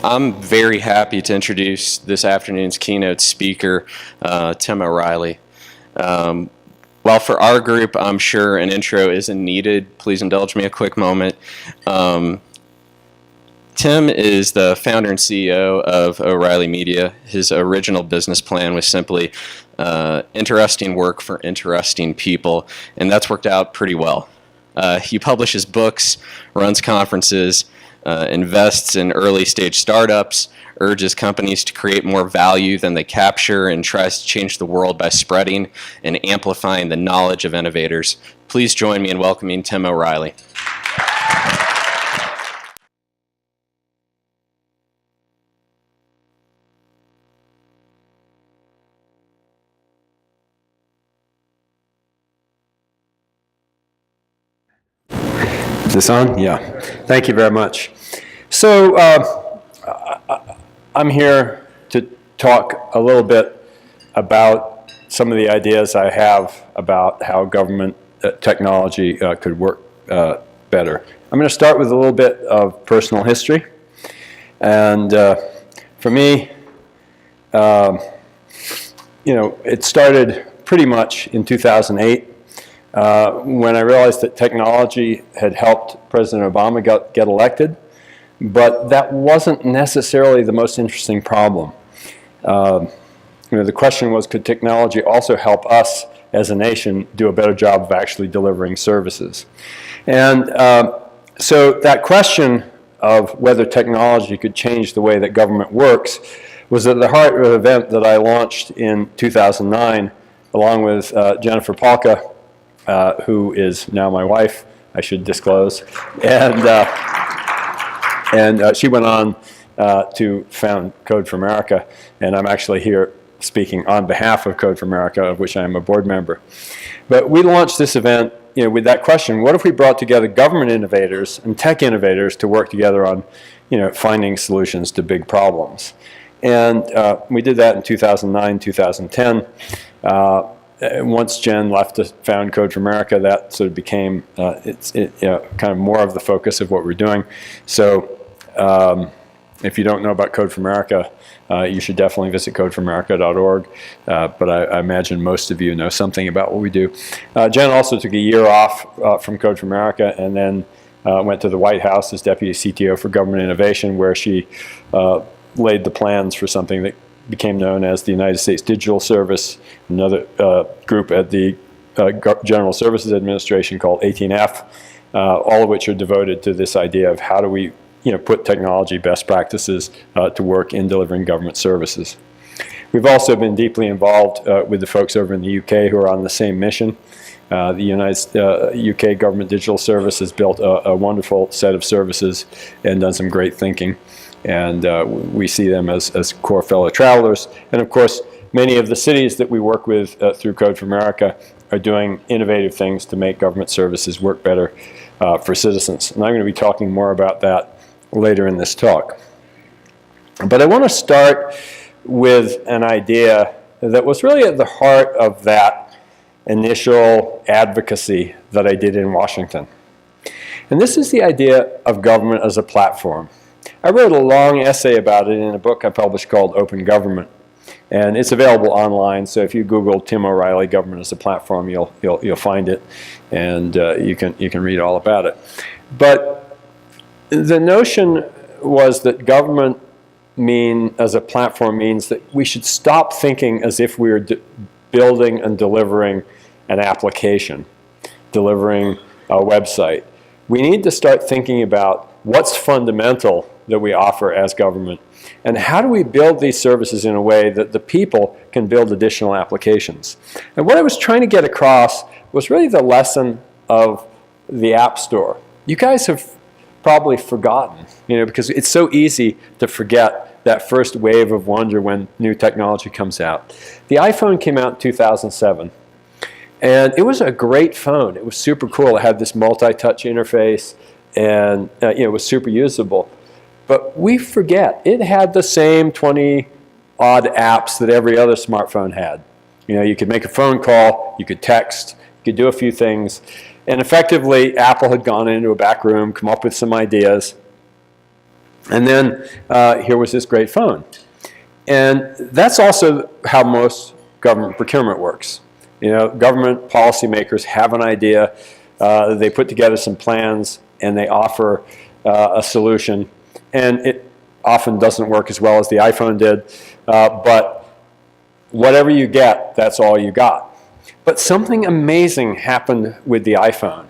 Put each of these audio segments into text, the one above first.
I'm very happy to introduce this afternoon's keynote speaker, Tim O'Reilly. While for our group, I'm sure an intro isn't needed, please indulge me a quick moment. Tim is the founder and CEO of O'Reilly Media. His original business plan was simply interesting work for interesting people, and that's worked out pretty well. He publishes books, runs conferences, invests in early-stage startups, urges companies to create more value than they capture, and tries to change the world by spreading and amplifying the knowledge of innovators. Please join me in welcoming Tim O'Reilly. Is this on? Yeah. Thank you very much. So I'm here to talk a little bit about some of the ideas I have about how government technology could work better. I'm going to start with a little bit of personal history. And for me, it started pretty much in 2008. When I realized that technology had helped President Obama get elected, but that wasn't necessarily the most interesting problem. The question was, could technology also help us as a nation do a better job of actually delivering services? And so that question of whether technology could change the way that government works was at the heart of an event that I launched in 2009, along with Jennifer Palka, who is now my wife, I should disclose, and she went on to found Code for America, and I'm actually here speaking on behalf of Code for America, of which I am a board member. But we launched this event, with that question: what if we brought together government innovators and tech innovators to work together on, finding solutions to big problems? And we did that in 2009, 2010. Once Jen left to found Code for America, that sort of became kind of more of the focus of what we're doing. So if you don't know about Code for America, you should definitely visit codeforamerica.org. But I imagine most of you know something about what we do. Jen also took a year off from Code for America and then went to the White House as Deputy CTO for Government Innovation, where she laid the plans for something that became known as the United States Digital Service, another group at the General Services Administration called 18F, all of which are devoted to this idea of how do we put technology best practices to work in delivering government services. We've also been deeply involved with the folks over in the UK who are on the same mission. The UK Government Digital Service has built a wonderful set of services and done some great thinking. And we see them as core fellow travelers. And of course, many of the cities that we work with through Code for America are doing innovative things to make government services work better for citizens. And I'm going to be talking more about that later in this talk. But I want to start with an idea that was really at the heart of that initial advocacy that I did in Washington. And this is the idea of government as a platform. I wrote a long essay about it in a book I published called Open Government, and it's available online. So if you Google Tim O'Reilly Government as a Platform, you'll find it, and you can read all about it. But the notion was that government as a platform means that we should stop thinking as if we are building and delivering an application, delivering a website. We need to start thinking about what's fundamental that we offer as government, and how do we build these services in a way that the people can build additional applications. And what I was trying to get across was really the lesson of the App Store. You guys have probably forgotten, because it's so easy to forget that first wave of wonder when new technology comes out. The iPhone came out in 2007. And it was a great phone. It was super cool. It had this multi-touch interface, and it was super usable. But we forget, it had the same 20-odd apps that every other smartphone had. You could make a phone call, you could text, you could do a few things. And effectively, Apple had gone into a back room, come up with some ideas, And then here was this great phone. And that's also how most government procurement works. You know, government policymakers have an idea, they put together some plans, and they offer a solution. And it often doesn't work as well as the iPhone did, but whatever you get, that's all you got. But something amazing happened with the iPhone.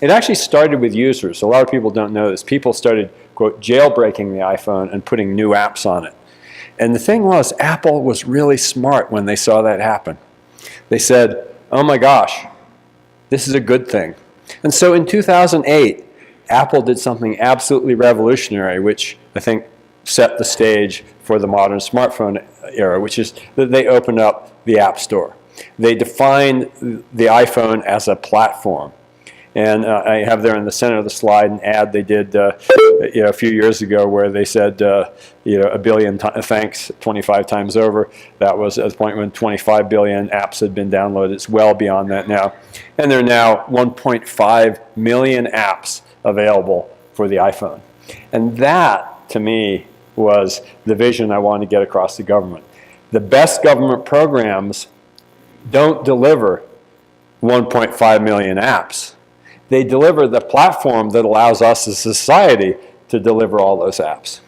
It actually started with users. A lot of people don't know this. People started, quote, jailbreaking the iPhone and putting new apps on it. And the thing was, Apple was really smart when they saw that happen. They said, oh my gosh, this is a good thing. And so in 2008, Apple did something absolutely revolutionary, which I think set the stage for the modern smartphone era, which is that they opened up the App Store. They defined the iPhone as a platform. And I have there in the center of the slide an ad they did a few years ago where they said, a billion thanks 25 times over. That was at the point when 25 billion apps had been downloaded. It's well beyond that now. And there are now 1.5 million apps available for the iPhone. And that, to me, was the vision I wanted to get across to government. The best government programs don't deliver 1.5 million apps. They deliver the platform that allows us as a society to deliver all those apps.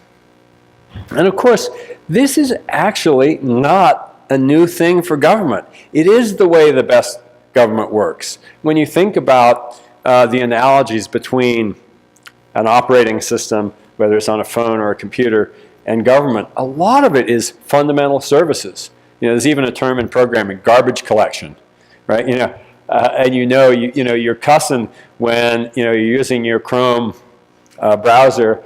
And of course, this is actually not a new thing for government. It is the way the best government works. When you think about the analogies between an operating system, whether it's on a phone or a computer, and government, a lot of it is fundamental services. You know, there's even a term in programming, garbage collection, right? And you're cussing when you're using your Chrome browser,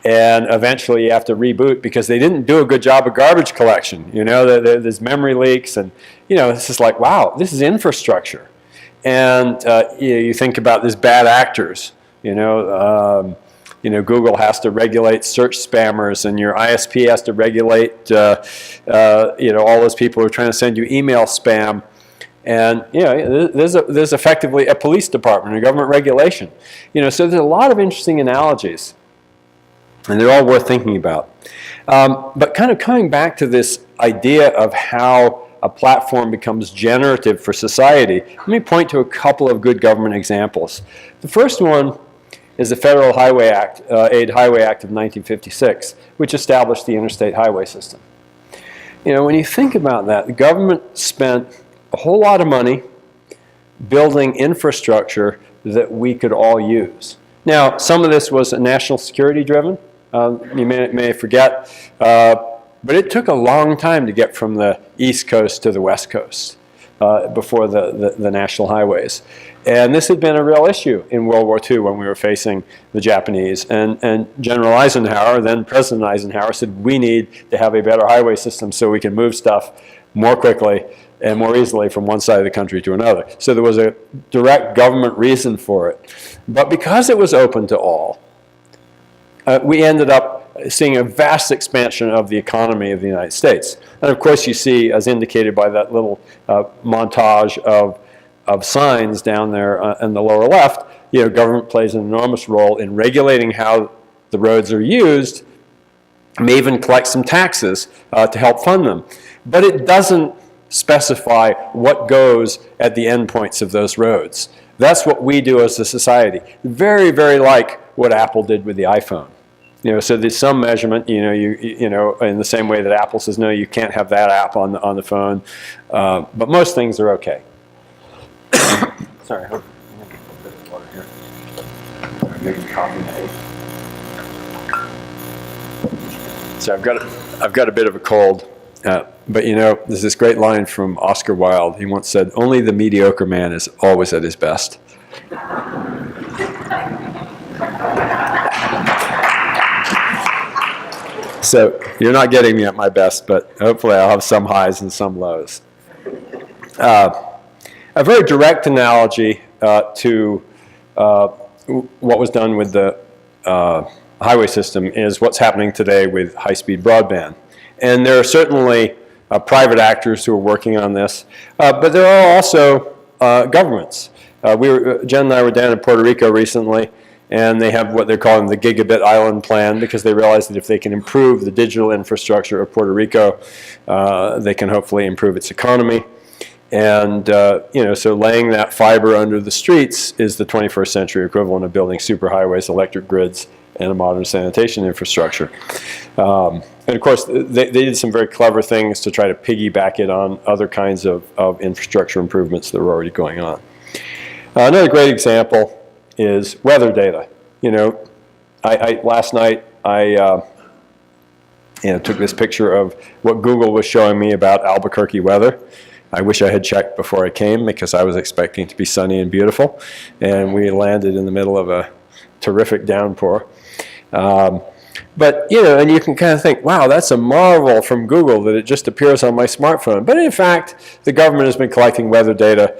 and eventually you have to reboot because they didn't do a good job of garbage collection. There's memory leaks, and it's just like, wow, this is infrastructure. And you think about these bad actors. Google has to regulate search spammers, and your ISP has to regulate all those people who are trying to send you email spam. And there's effectively a police department, a government regulation. So there's a lot of interesting analogies, and they're all worth thinking about. But kind of coming back to this idea of how a platform becomes generative for society, let me point to a couple of good government examples. The first one is the Federal Highway Act, Aid Highway Act of 1956, which established the interstate highway system. When you think about that, the government spent a whole lot of money building infrastructure that we could all use. Now, some of this was national security driven. You may forget, but it took a long time to get from the East Coast to the West Coast before the national highways. And this had been a real issue in World War II when we were facing the Japanese. And General Eisenhower, then President Eisenhower, said we need to have a better highway system so we can move stuff more quickly and more easily from one side of the country to another. So there was a direct government reason for it. But because it was open to all, we ended up seeing a vast expansion of the economy of the United States. And of course you see, as indicated by that little montage of signs down there in the lower left, government plays an enormous role in regulating how the roads are used, may even collect some taxes to help fund them. But it doesn't specify what goes at the endpoints of those roads. That's what we do as a society. Very, very like what Apple did with the iPhone. So there's some measurement, in the same way that Apple says, no, you can't have that app on the phone. But most things are okay. Sorry, I hope I get a bit of water here. I'm making coffee. So I've got a bit of a cold. But there's this great line from Oscar Wilde. He once said, "Only the mediocre man is always at his best." So you're not getting me at my best, but hopefully I'll have some highs and some lows. A very direct analogy to what was done with the highway system is what's happening today with high-speed broadband. And there are certainly private actors who are working on this, but there are also governments. Jen and I were down in Puerto Rico recently, and they have what they're calling the Gigabit Island Plan, because they realize that if they can improve the digital infrastructure of Puerto Rico, they can hopefully improve its economy. And so laying that fiber under the streets is the 21st century equivalent of building superhighways, electric grids, and a modern sanitation infrastructure. And of course, they did some very clever things to try to piggyback it on other kinds of infrastructure improvements that were already going on. Another great example is weather data. Last night I took this picture of what Google was showing me about Albuquerque weather. I wish I had checked before I came, because I was expecting to be sunny and beautiful, and we landed in the middle of a terrific downpour. But, and you can kind of think, wow, that's a marvel from Google that it just appears on my smartphone. But in fact, the government has been collecting weather data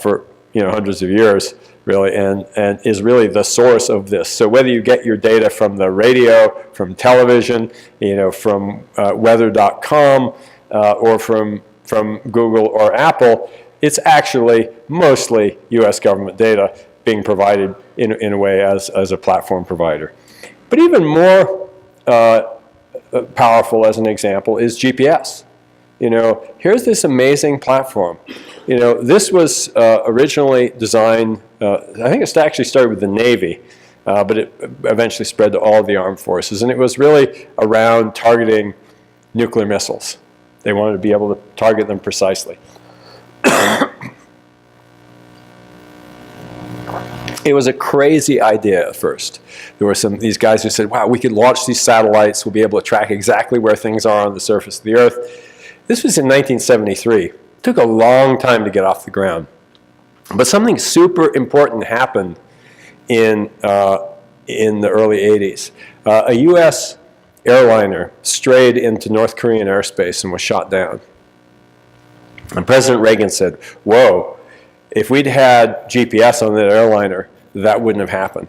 for hundreds of years, really, and is really the source of this. So whether you get your data from the radio, from television, from weather.com, or from Google or Apple, it's actually mostly U.S. government data being provided in a way as a platform provider. But even more powerful as an example is GPS. Here's this amazing platform. This was originally designed, I think it actually started with the Navy, but it eventually spread to all of the armed forces. And it was really around targeting nuclear missiles. They wanted to be able to target them precisely. It was a crazy idea at first. There were these guys who said, wow, we could launch these satellites, we'll be able to track exactly where things are on the surface of the Earth. This was in 1973. It took a long time to get off the ground. But something super important happened in the early 80s. A US airliner strayed into North Korean airspace and was shot down. And President Reagan said, whoa, if we'd had GPS on that airliner, that wouldn't have happened.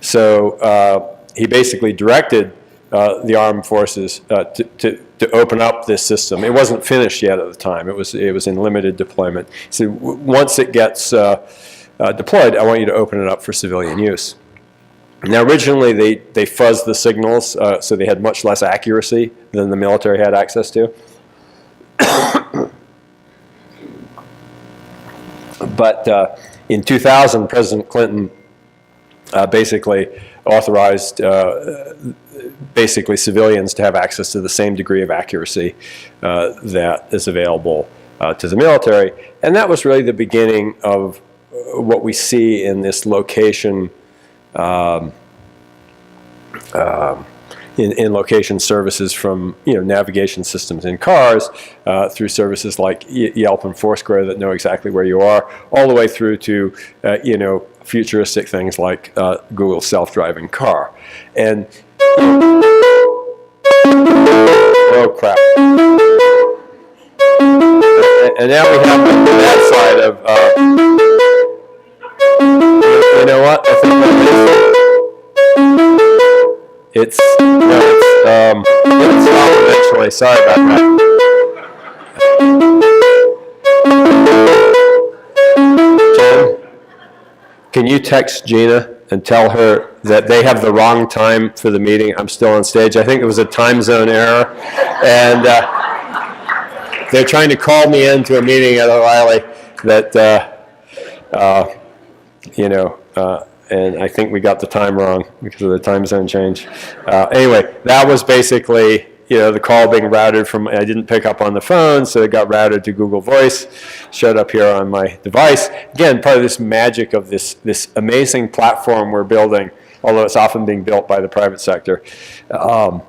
So he basically directed the armed forces to open up this system. It wasn't finished yet at the time. It was in limited deployment. He said, once it gets deployed, I want you to open it up for civilian use. Now, originally, they fuzzed the signals, so they had much less accuracy than the military had access to. But in 2000, President Clinton basically authorized basically civilians to have access to the same degree of accuracy that is available to the military. And that was really the beginning of what we see in this location in location services, from navigation systems in cars through services like Yelp and Foursquare that know exactly where you are, all the way through to futuristic things like Google's self-driving car. And oh crap! And now we have that side of you know what? I think it's it'll stop eventually. Sorry about that. Jen, can you text Gina and tell her that they have the wrong time for the meeting? I'm still on stage. I think it was a time zone error, and they're trying to call me into a meeting at O'Reilly that and I think we got the time wrong because of the time zone change. Anyway, that was basically, the call being routed from, I didn't pick up on the phone, so it got routed to Google Voice, showed up here on my device. Again, part of this magic of this amazing platform we're building, although it's often being built by the private sector. But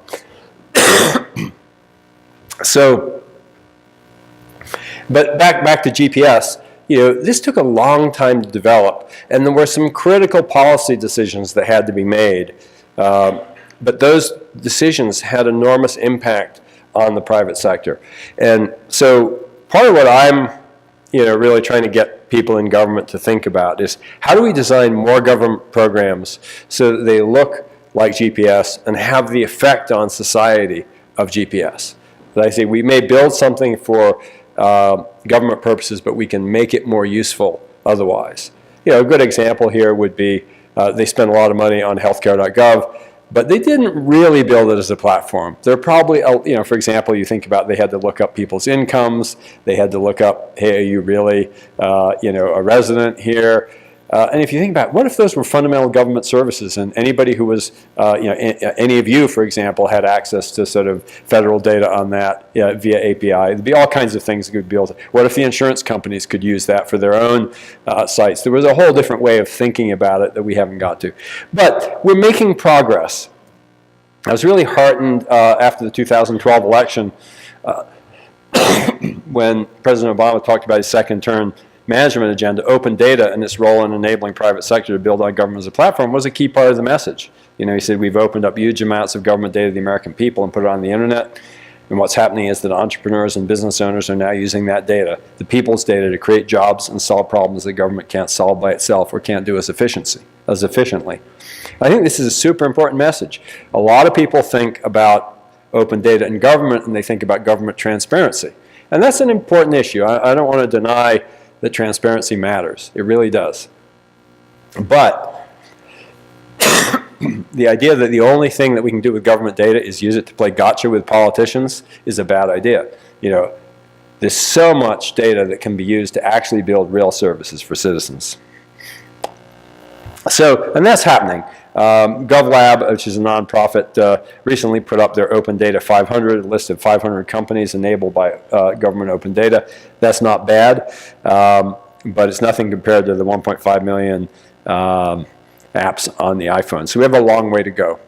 back to GPS. This took a long time to develop, and there were some critical policy decisions that had to be made. But those decisions had enormous impact on the private sector. And so part of what I'm really trying to get people in government to think about is, how do we design more government programs so that they look like GPS and have the effect on society of GPS? As I say, we may build something for government purposes, but we can make it more useful otherwise. A good example here would be They spent a lot of money on healthcare.gov, but they didn't really build it as a platform. They're probably, for example, you think about they had to look up people's incomes. They had to look up, hey, are you really, a resident here? And if you think about it, what if those were fundamental government services and anybody who was, any of you, for example, had access to sort of federal data on that via API? There'd be all kinds of things that could be built. What if the insurance companies could use that for their own sites? There was a whole different way of thinking about it that we haven't got to. But we're making progress. I was really heartened after the 2012 election when President Obama talked about his second-term management agenda. Open data and its role in enabling private sector to build on government as a platform was a key part of the message. He said we've opened up huge amounts of government data to the American people and put it on the internet. And what's happening is that entrepreneurs and business owners are now using that data, the people's data, to create jobs and solve problems the government can't solve by itself or can't do as efficiently. I think this is a super important message. A lot of people think about open data in government and they think about government transparency. And that's an important issue. I don't want to deny that transparency matters. It really does. But the idea that the only thing that we can do with government data is use it to play gotcha with politicians is a bad idea. There's so much data that can be used to actually build real services for citizens. And that's happening. GovLab, which is a nonprofit, recently put up their Open Data 500, a list of 500 companies enabled by government open data. That's not bad, but it's nothing compared to the 1.5 million apps on the iPhone. So we have a long way to go.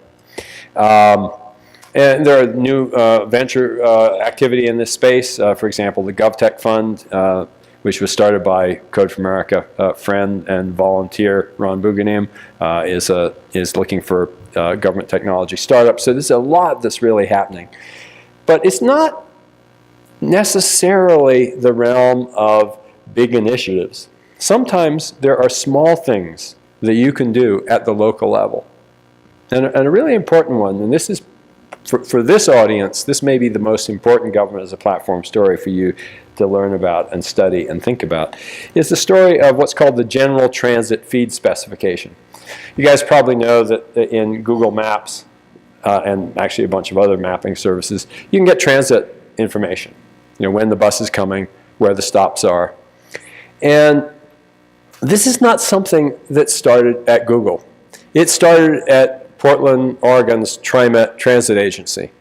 And there are new venture activity in this space. For example, the GovTech Fund, which was started by Code for America friend and volunteer Ron Buganim, is looking for government technology startups. So there's a lot that's really happening. But it's not necessarily the realm of big initiatives. Sometimes there are small things that you can do at the local level. And a really important one, and this is, for this audience, this may be the most important government as a platform story for you to learn about and study and think about, is the story of what's called the General Transit Feed Specification. You guys probably know that in Google Maps, and actually a bunch of other mapping services, you can get transit information. When the bus is coming, where the stops are. And this is not something that started at Google. It started at Portland, Oregon's TriMet Transit Agency.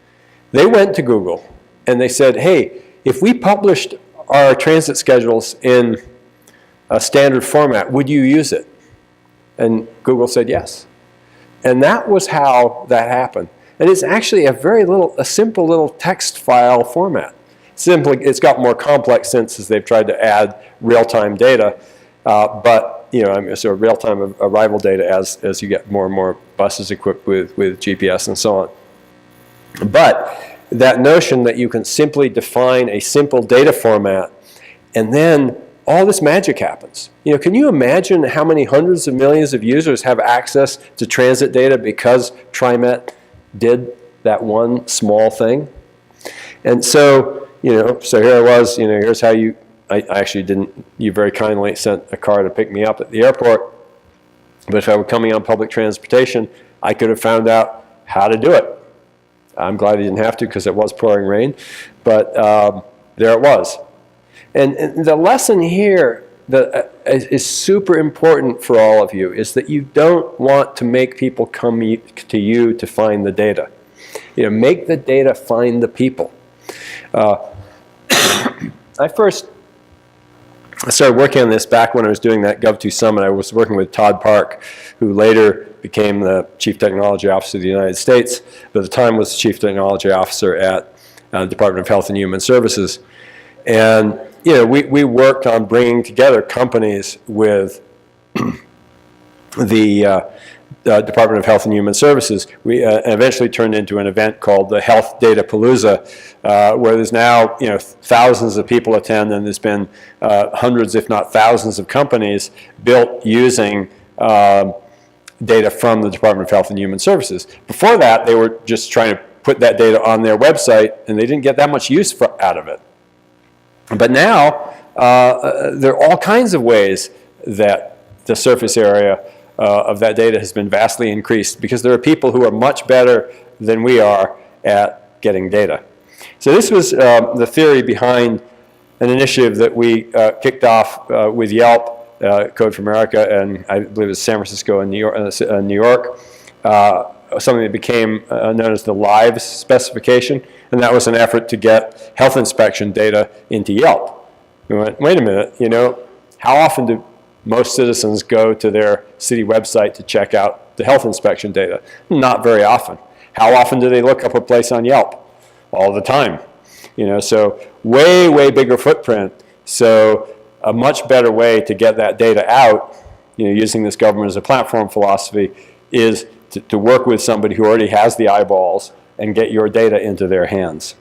They went to Google and they said, hey, if we published our transit schedules in a standard format, would you use it? And Google said yes. And that was how that happened. And it's actually a simple little text file format. It's got more complex since as they've tried to add real-time data, but so real-time arrival data as you get more and more buses equipped with GPS and so on. But that notion that you can simply define a simple data format and then all this magic happens. Can you imagine how many hundreds of millions of users have access to transit data because TriMet did that one small thing? And so, so here I was, here's how I actually didn't, you very kindly sent a car to pick me up at the airport. But if I were coming on public transportation, I could have found out how to do it. I'm glad I didn't have to because it was pouring rain, but there it was. And the lesson here that is super important for all of you is that you don't want to make people come to you to find the data. Make the data find the people. I first started working on this back when I was doing that Gov2 Summit. I was working with Todd Park, who later became the Chief Technology Officer of the United States, but at the time was the Chief Technology Officer at the Department of Health and Human Services. And we worked on bringing together companies with the Department of Health and Human Services. We eventually turned into an event called the Health Data Palooza, where there's now thousands of people attend, and there's been hundreds, if not thousands, of companies built using data from the Department of Health and Human Services. Before that, they were just trying to put that data on their website, and they didn't get that much use out of it. But now, there are all kinds of ways that the surface area of that data has been vastly increased because there are people who are much better than we are at getting data. So this was the theory behind an initiative that we kicked off with Yelp, Code for America, and I believe it was San Francisco and New York, something that became known as the Lives specification, and that was an effort to get health inspection data into Yelp. We went, wait a minute, you know, how often do most citizens go to their city website to check out the health inspection data? Not very often. How often do they look up a place on Yelp? All the time. You know, so way, way bigger footprint. So a much better way to get that data out, you know, using this government as a platform philosophy, is to work with somebody who already has the eyeballs and get your data into their hands.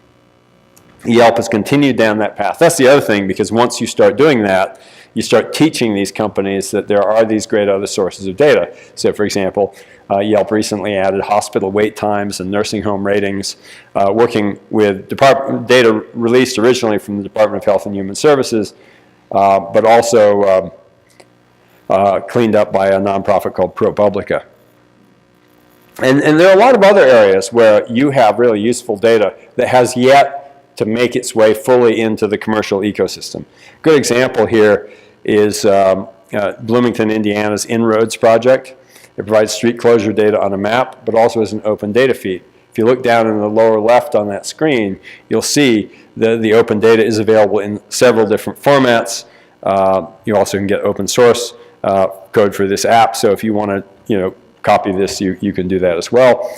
Yelp has continued down that path. That's the other thing, because once you start doing that, you start teaching these companies that there are these great other sources of data. So for example, Yelp recently added hospital wait times and nursing home ratings, working with data released originally from the Department of Health and Human Services, but also cleaned up by a nonprofit called ProPublica. And there are a lot of other areas where you have really useful data that has yet to make its way fully into the commercial ecosystem. Good example here is Bloomington, Indiana's Inroads project. It provides street closure data on a map, but also as an open data feed. If you look down in the lower left on that screen, you'll see the open data is available in several different formats. You also can get open source code for this app, so if you want to, you know, copy this, you can do that as well.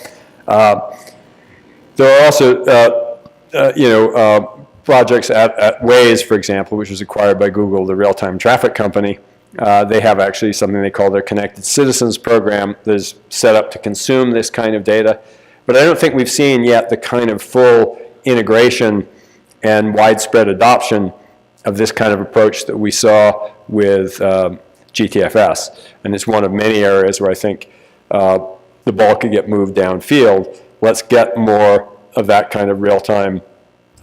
There are also projects at Waze, for example, which was acquired by Google, the real-time traffic company. They have actually something they call their Connected Citizens program that is set up to consume this kind of data. But I don't think we've seen yet the kind of full integration and widespread adoption of this kind of approach that we saw with GTFS. And it's one of many areas where I think the ball could get moved downfield. Let's get more of that kind of real-time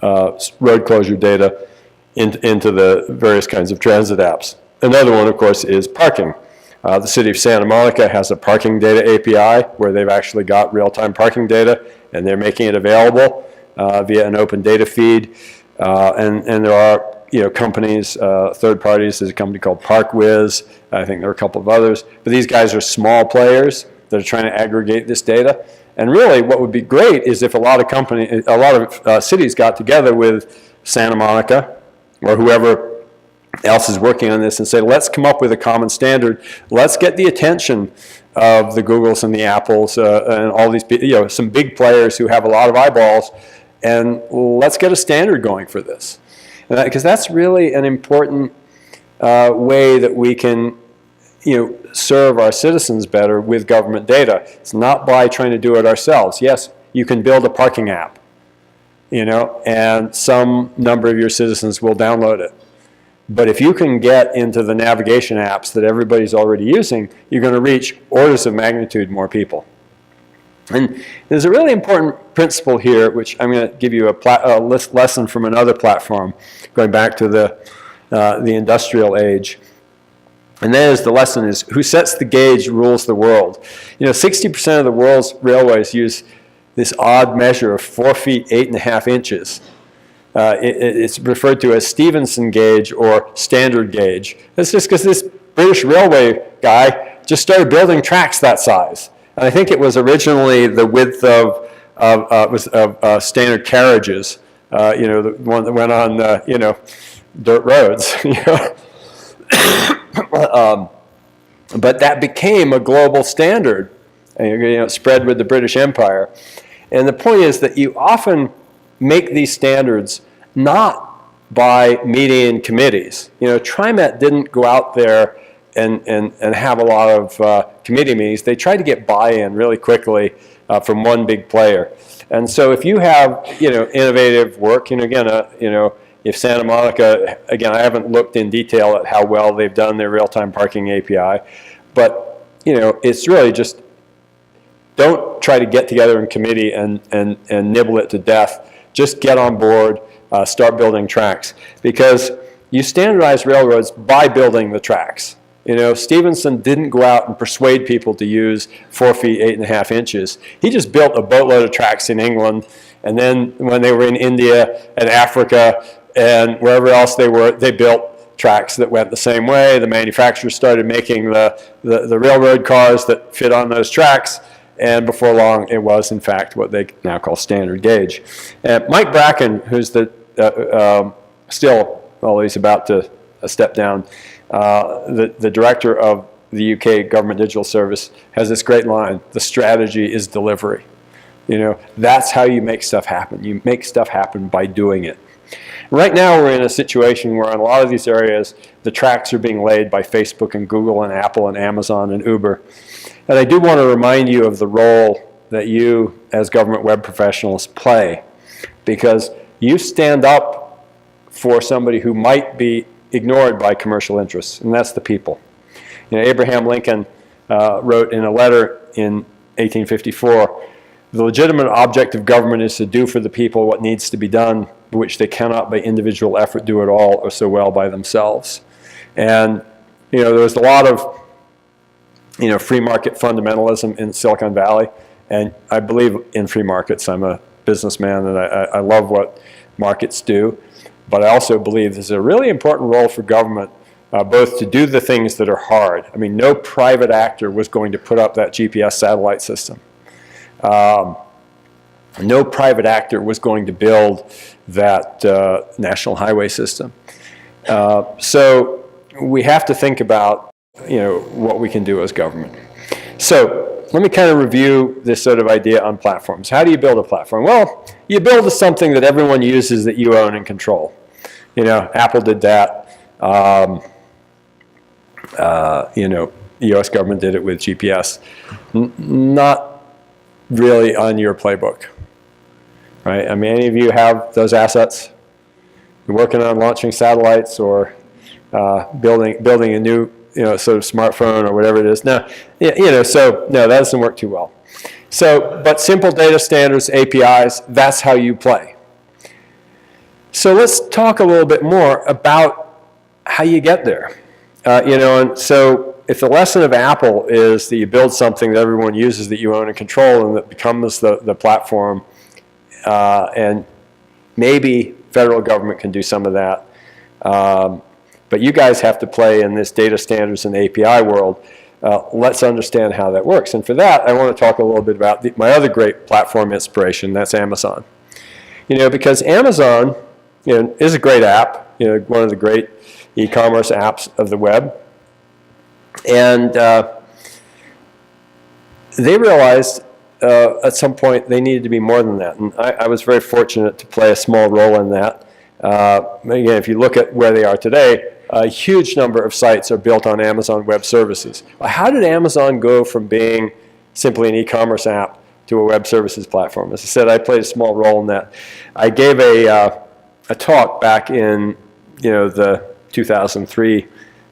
road closure data into the various kinds of transit apps. Another one, of course, is parking. The city of Santa Monica has a parking data API where they've actually got real-time parking data, and they're making it available via an open data feed. And there are, you know, companies, third parties. There's a company called ParkWiz. I think there are a couple of others. But these guys are small players that are trying to aggregate this data. And really, what would be great is if a lot of cities got together with Santa Monica or whoever else is working on this and say, let's come up with a common standard. Let's get the attention of the Googles and the Apples and all these, you know, some big players who have a lot of eyeballs, and let's get a standard going for this. Because that's really an important way that we can, you know, serve our citizens better with government data. It's not by trying to do it ourselves. Yes, you can build a parking app, you know, and some number of your citizens will download it. But if you can get into the navigation apps that everybody's already using, you're going to reach orders of magnitude more people. And there's a really important principle here, which I'm going to give you a lesson from another platform, going back to the industrial age. And that is, the lesson is, who sets the gauge rules the world. You know, 60% of the world's railways use this odd measure of 4 feet, 8.5 inches. It's referred to as Stevenson gauge or standard gauge. That's just because this British railway guy just started building tracks that size. And I think it was originally the width of standard carriages, you know, the one that went on, you know, dirt roads. You know? But that became a global standard, you know, spread with the British Empire. And the point is that you often make these standards not by meeting in committees. You know, TriMet didn't go out there and have a lot of committee meetings. They tried to get buy-in really quickly from one big player. And so if you have, you know, innovative work, you know, again, you know, if Santa Monica, again, I haven't looked in detail at how well they've done their real-time parking API, but, you know, it's really just, don't try to get together in committee and nibble it to death. Just get on board, start building tracks. Because you standardize railroads by building the tracks. Stevenson didn't go out and persuade people to use 4 feet 8.5 inches. He just built a boatload of tracks in England, and then when they were in India and Africa and wherever else they were, they built tracks that went the same way. The manufacturers started making the railroad cars that fit on those tracks, and before long it was in fact what they now call standard gauge. Mike Bracken, who's still, although he's about to step down, the director of the UK Government Digital Service, has this great line: the strategy is delivery. That's how you make stuff happen. You make stuff happen by doing it. Right now we're in a situation where in a lot of these areas the tracks are being laid by Facebook and Google and Apple and Amazon and Uber. And I do want to remind you of the role that you as government web professionals play, because you stand up for somebody who might be ignored by commercial interests, and that's the people. Abraham Lincoln wrote in a letter in 1854, "The legitimate object of government is to do for the people what needs to be done, which they cannot by individual effort do at all or so well by themselves." And there was a lot of free market fundamentalism in Silicon Valley, and I believe in free markets. I'm a businessman, and I love what markets do, but I also believe there's a really important role for government, both to do the things that are hard. I mean, no private actor was going to put up that GPS satellite system. No private actor was going to build that national highway system. So we have to think about what we can do as government. So let me kind of review this sort of idea on platforms. How do you build a platform? Well, you build something that everyone uses that you own and control. Apple did that. The U.S. government did it with GPS. Not really on your playbook, right? I mean, any of you have those assets? You're working on launching satellites or building a new sort of smartphone or whatever it is. No, so no, that doesn't work too well. So, but simple data standards, APIs, that's how you play. So let's talk a little bit more about how you get there. And so if the lesson of Apple is that you build something that everyone uses that you own and control and that becomes the platform, and maybe federal government can do some of that, but you guys have to play in this data standards and API world. Let's understand how that works. And for that, I want to talk a little bit about my other great platform inspiration, that's Amazon. Because Amazon is a great app, one of the great e-commerce apps of the web. And they realized at some point they needed to be more than that. And I was very fortunate to play a small role in that. Again, if you look at where they are today, a huge number of sites are built on Amazon Web Services. How did Amazon go from being simply an e-commerce app to a web services platform? As I said, I played a small role in that. I gave a talk back in the 2003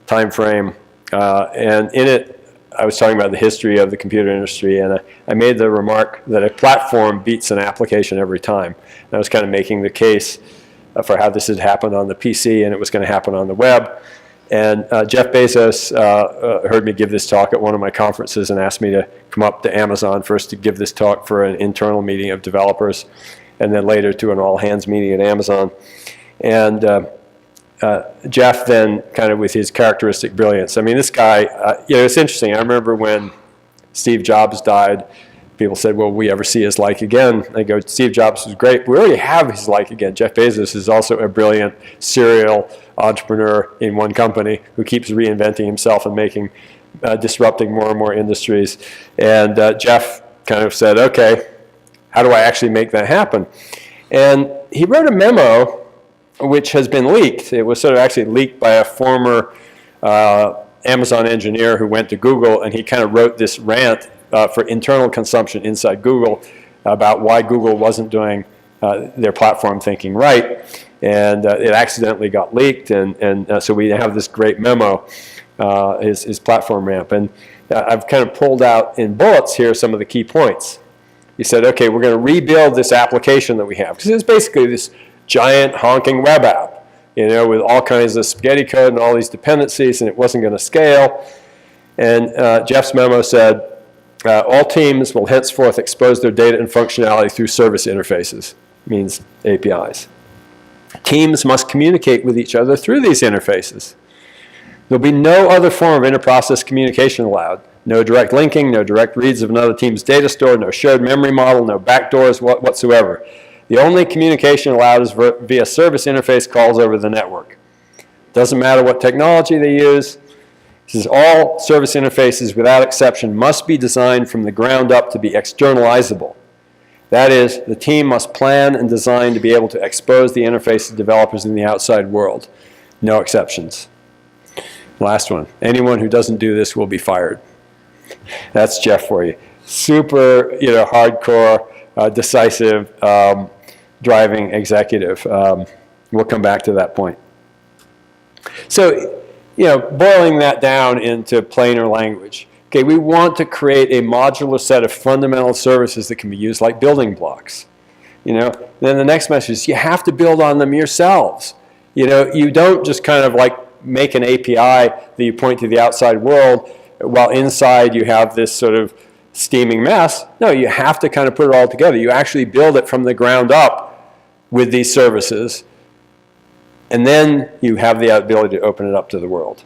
timeframe, and in it I was talking about the history of the computer industry, and I made the remark that a platform beats an application every time. And I was kind of making the case for how this had happened on the PC and it was going to happen on the web. And Jeff Bezos heard me give this talk at one of my conferences and asked me to come up to Amazon first to give this talk for an internal meeting of developers, and then later to an all-hands meeting at Amazon. And Jeff then, kind of with his characteristic brilliance, I mean, this guy, it's interesting. I remember when Steve Jobs died, people said, will we ever see his like again? I go, Steve Jobs was great. We already have his like again. Jeff Bezos is also a brilliant serial entrepreneur in one company who keeps reinventing himself and disrupting more and more industries. And Jeff kind of said, okay, how do I actually make that happen? And he wrote a memo which has been leaked. It was sort of actually leaked by a former Amazon engineer who went to Google, and he kind of wrote this rant for internal consumption inside Google about why Google wasn't doing their platform thinking right. And it accidentally got leaked, and so we have this great memo, his platform ramp. And I've kind of pulled out in bullets here some of the key points. He said, okay, we're going to rebuild this application that we have, because it's basically this giant honking web app. with all kinds of spaghetti code and all these dependencies, and it wasn't going to scale. And Jeff's memo said, all teams will henceforth expose their data and functionality through service interfaces, means APIs. Teams must communicate with each other through these interfaces. There'll be no other form of inter-process communication allowed. No direct linking, no direct reads of another team's data store, no shared memory model, no backdoors whatsoever. The only communication allowed is via service interface calls over the network. Doesn't matter what technology they use. This is all service interfaces without exception must be designed from the ground up to be externalizable. That is, the team must plan and design to be able to expose the interface to developers in the outside world. No exceptions. Last one. Anyone who doesn't do this will be fired. That's Jeff for you. Super, hardcore, decisive, driving executive. We'll come back to that point. So, boiling that down into plainer language. Okay, we want to create a modular set of fundamental services that can be used like building blocks. Then the next message is you have to build on them yourselves. You don't just kind of like make an API that you point to the outside world while inside you have this sort of steaming mess. No, you have to kind of put it all together. You actually build it from the ground up with these services, and then you have the ability to open it up to the world.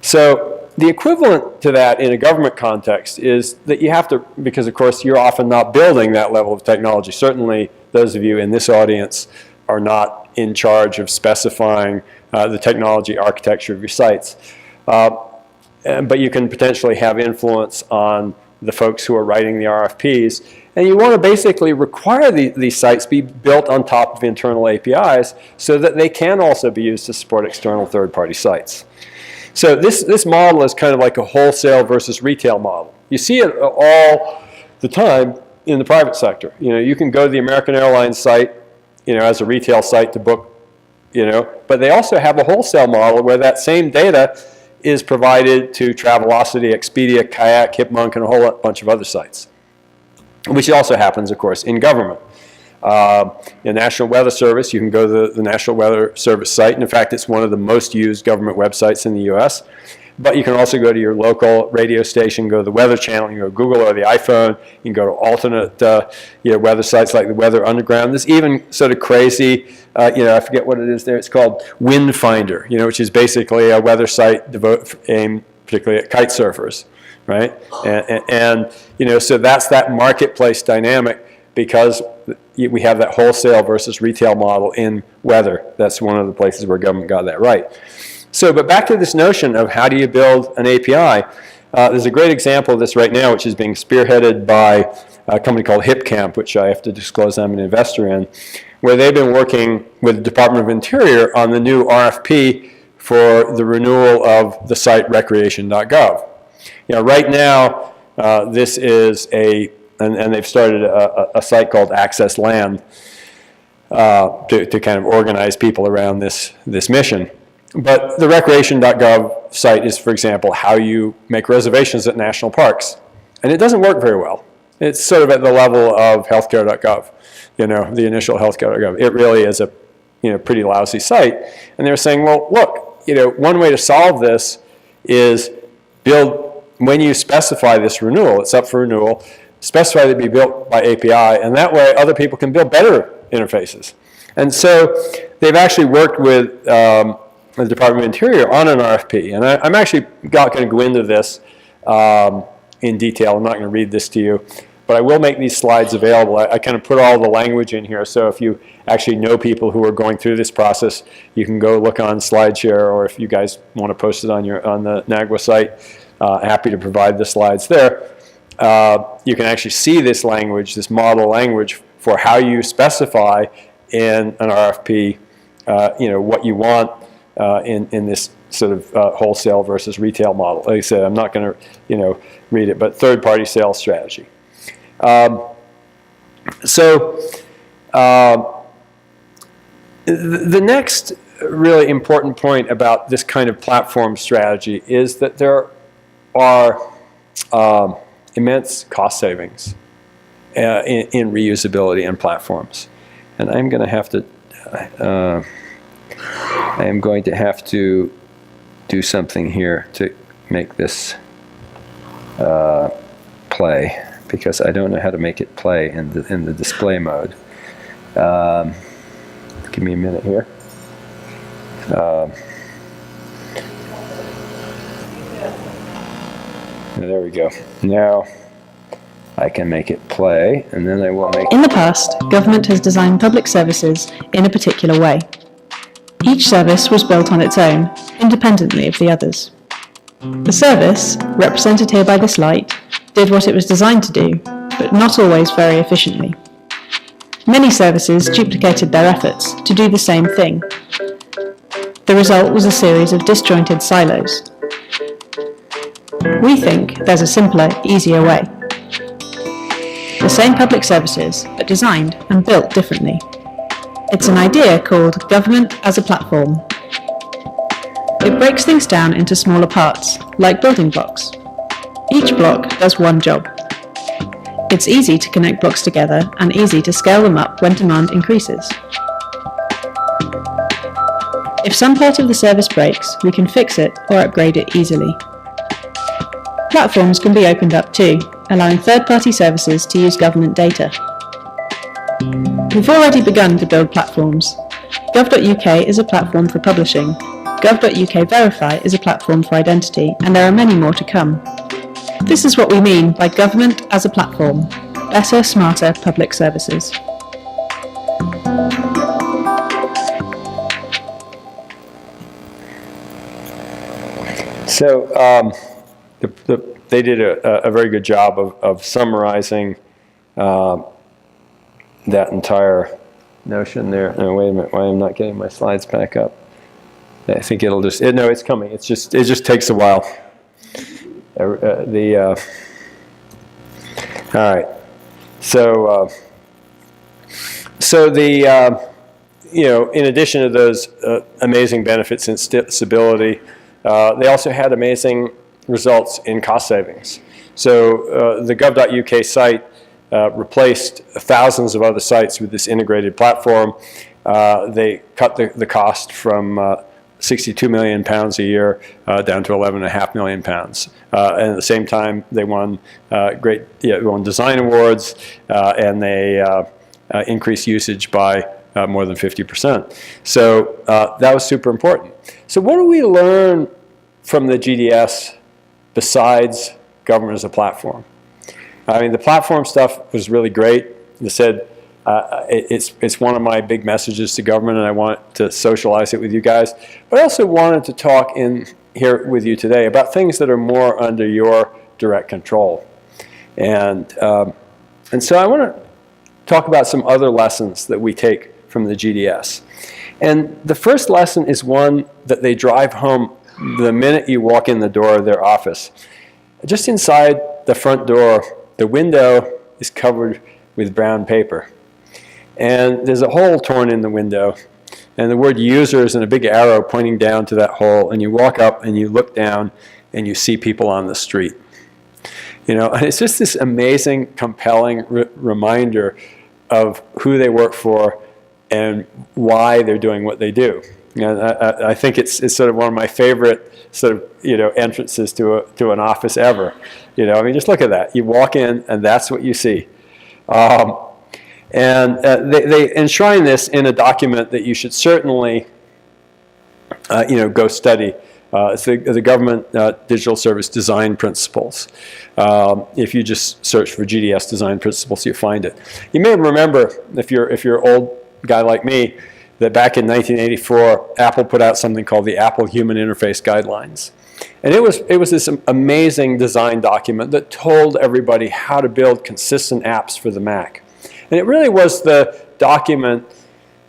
So the equivalent to that in a government context is that you have to, because of course you're often not building that level of technology. Certainly those of you in this audience are not in charge of specifying the technology architecture of your sites. But you can potentially have influence on the folks who are writing the RFPs. And you want to basically require these sites be built on top of internal APIs so that they can also be used to support external third-party sites. So this model is kind of like a wholesale versus retail model. You see it all the time in the private sector. You can go to the American Airlines site, as a retail site to book, but they also have a wholesale model where that same data is provided to Travelocity, Expedia, Kayak, Hipmunk, and a whole bunch of other sites, which also happens, of course, in government. In National Weather Service, you can go to the National Weather Service site, and in fact, it's one of the most used government websites in the US. But you can also go to your local radio station, go to the Weather Channel, you can go to Google or the iPhone, you can go to alternate weather sites like the Weather Underground. There's even sort of crazy, I forget what it is there, it's called Wind Finder, which is basically a weather site aimed particularly at kite surfers, right? And so that's that marketplace dynamic because we have that wholesale versus retail model in weather. That's one of the places where government got that right. So, but back to this notion of how do you build an API. There's a great example of this right now, which is being spearheaded by a company called HipCamp, which I have to disclose I'm an investor in, where they've been working with the Department of Interior on the new RFP for the renewal of the site recreation.gov. Right now, this is and they've started a site called Access Land to kind of organize people around this mission. But the recreation.gov site is, for example, how you make reservations at national parks. And it doesn't work very well. It's sort of at the level of healthcare.gov, the initial healthcare.gov. It really is a pretty lousy site. And they're saying, well, look, one way to solve this is when you specify this renewal, it's up for renewal, specify that it be built by API, and that way other people can build better interfaces. And so they've actually worked with the Department of Interior on an RFP. And I'm actually not going to go into this in detail. I'm not going to read this to you. But I will make these slides available. I kind of put all the language in here. So if you actually know people who are going through this process, you can go look on SlideShare, or if you guys want to post it on the NAGW site, happy to provide the slides there. You can actually see this language, this model language, for how you specify in an RFP, what you want in this sort of wholesale versus retail model. Like I said, I'm not going to read it, but third-party sales strategy. The next really important point about this kind of platform strategy is that there are immense cost savings in reusability and platforms. And I'm going to have to I am going to have to do something here to make this play, because I don't know how to make it play in the display mode. Give me a minute here. There we go. Now I can make it play, and then I will make... In the past, government has designed public services in a particular way. Each service was built on its own, independently of the others. The service, represented here by this light, did what it was designed to do, but not always very efficiently. Many services duplicated their efforts to do the same thing. The result was a series of disjointed silos. We think there's a simpler, easier way. The same public services, but designed and built differently. It's an idea called government as a platform. It breaks things down into smaller parts, like building blocks. Each block does one job. It's easy to connect blocks together and easy to scale them up when demand increases. If some part of the service breaks, we can fix it or upgrade it easily. Platforms can be opened up too, allowing third-party services to use government data. We've already begun to build platforms. Gov.uk is a platform for publishing. Gov.uk Verify is a platform for identity, and there are many more to come. This is what we mean by government as a platform. Better, smarter public services. So they did a very good job of summarizing that entire notion there. No, wait a minute, why am I not getting my slides back up? I think it'll just, no, it's coming. It just takes a while. All right. So in addition to those amazing benefits in stability, they also had amazing results in cost savings. So the gov.uk site replaced thousands of other sites with this integrated platform. They cut the cost from £62 million a year down to £11.5 million. And at the same time, they won won design awards, and they increased usage by more than 50%. So that was super important. So what do we learn from the GDS besides government as a platform? I mean, the platform stuff was really great. They said it's one of my big messages to government, and I want to socialize it with you guys. But I also wanted to talk in here with you today about things that are more under your direct control. And so I want to talk about some other lessons that we take from the GDS. And the first lesson is one that they drive home the minute you walk in the door of their office. Just inside the front door, the window is covered with brown paper. And there's a hole torn in the window, and the word users and a big arrow pointing down to that hole, and you walk up and you look down and you see people on the street. You know, and it's just this amazing, compelling reminder of who they work for and why they're doing what they do. And I think it's sort of one of my favorite sort of entrances to an office ever. I mean, just look at that. You walk in and that's what you see. And they enshrine this in a document that you should certainly go study. It's the Government Digital Service Design Principles. If you just search for GDS Design Principles, you'll find it. You may remember, if you're an old guy like me, that back in 1984, Apple put out something called the Apple Human Interface Guidelines. And it was this amazing design document that told everybody how to build consistent apps for the Mac. And it really was the document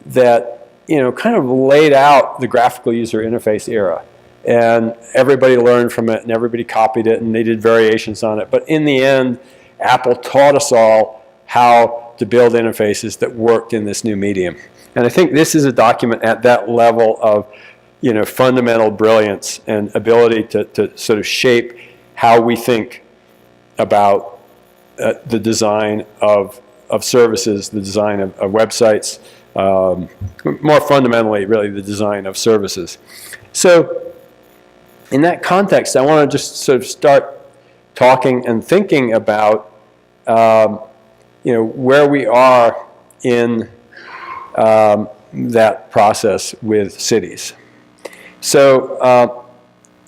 that kind of laid out the graphical user interface era. And everybody learned from it, and everybody copied it, and they did variations on it. But in the end, Apple taught us all how to build interfaces that worked in this new medium. And I think this is a document at that level of fundamental brilliance and ability to sort of shape how we think about the design of services, the design of websites, more fundamentally, really, the design of services. So in that context, I want to just sort of start talking and thinking about where we are in that process with cities. So,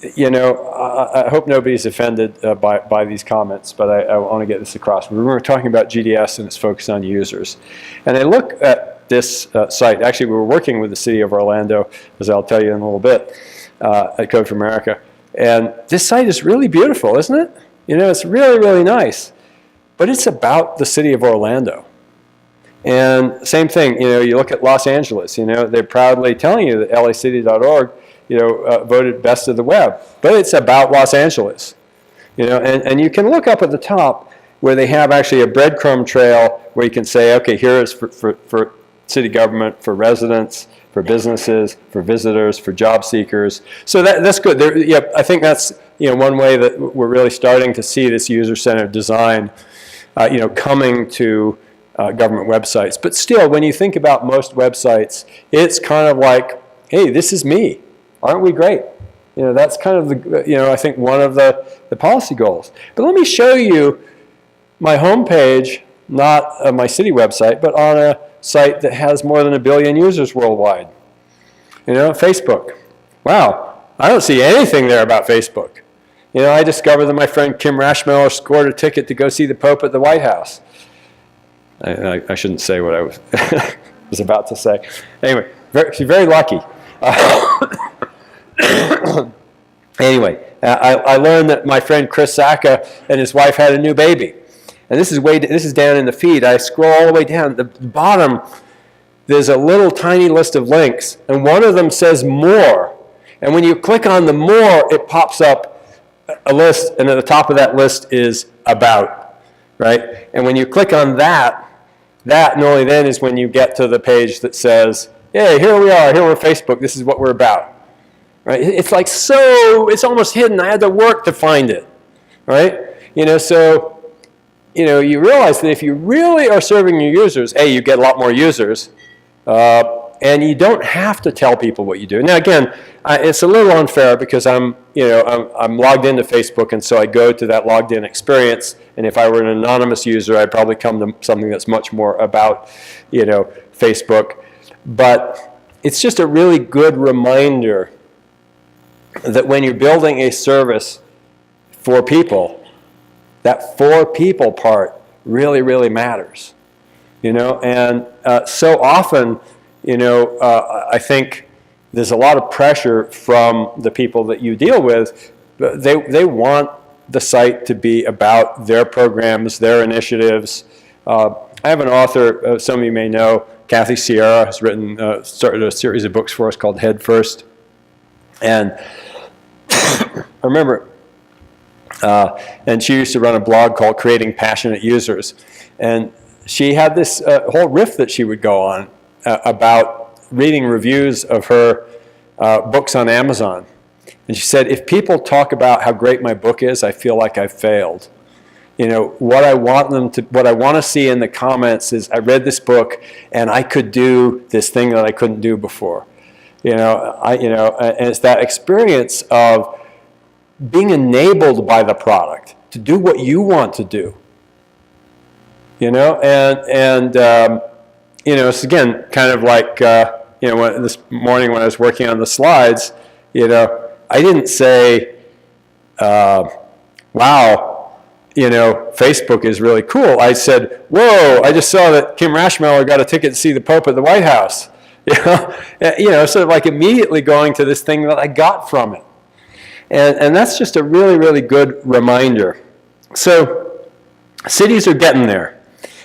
I hope nobody's offended by these comments, but I want to get this across. We were talking about GDS and its focus on users. And I look at this site. Actually, we were working with the city of Orlando, as I'll tell you in a little bit, at Code for America. And this site is really beautiful, isn't it? It's really, really nice. But it's about the city of Orlando. And same thing, you look at Los Angeles, they're proudly telling you that lacity.org, voted best of the web. But it's about Los Angeles. And you can look up at the top where they have actually a breadcrumb trail where you can say, okay, here is for city government, for residents, for businesses, for visitors, for job seekers. So that's good. I think that's one way that we're really starting to see this user-centered design coming to government websites. But still, when you think about most websites, it's kind of like, hey, this is me. Aren't we great? That's kind of the, I think one of the policy goals. But let me show you my homepage, not my city website, but on a site that has more than 1 billion users worldwide. Facebook. Wow, I don't see anything there about Facebook. I discovered that my friend Kim Rashmiller scored a ticket to go see the Pope at the White House. I shouldn't say what I was about to say. Anyway, she's very lucky. Anyway, I learned that my friend Chris Sacca and his wife had a new baby. And this is down in the feed. I scroll all the way down. At the bottom, there's a little tiny list of links. And one of them says more. And when you click on the more, it pops up a list. And at the top of that list is about. Right? And when you click on that and only then is when you get to the page that says, hey, here we are. Here we're Facebook. This is what we're about. Right? It's like it's almost hidden. I had to work to find it. Right? So you realize that if you really are serving your users, you get a lot more users, and you don't have to tell people what you do. Now, again, it's a little unfair because I'm logged into Facebook, and so I go to that logged in experience. And if I were an anonymous user, I'd probably come to something that's much more about, Facebook. But it's just a really good reminder that when you're building a service for people, that for people part really, really matters, and so often, I think there's a lot of pressure from the people that you deal with. They want the site to be about their programs, their initiatives. I have an author, some of you may know, Kathy Sierra, has started a series of books for us called Head First, and I remember. And she used to run a blog called Creating Passionate Users. And she had this whole riff that she would go on about reading reviews of her books on Amazon. And she said, if people talk about how great my book is, I feel like I've failed. What I want to see in the comments is, I read this book and I could do this thing that I couldn't do before. And it's that experience of being enabled by the product to do what you want to do, it's again kind of like this morning when I was working on the slides, I didn't say, wow, Facebook is really cool. I said, whoa, I just saw that Kim Rashmiller got a ticket to see the Pope at the White House. Sort of like immediately going to this thing that I got from it. And that's just a really, really good reminder. So cities are getting there.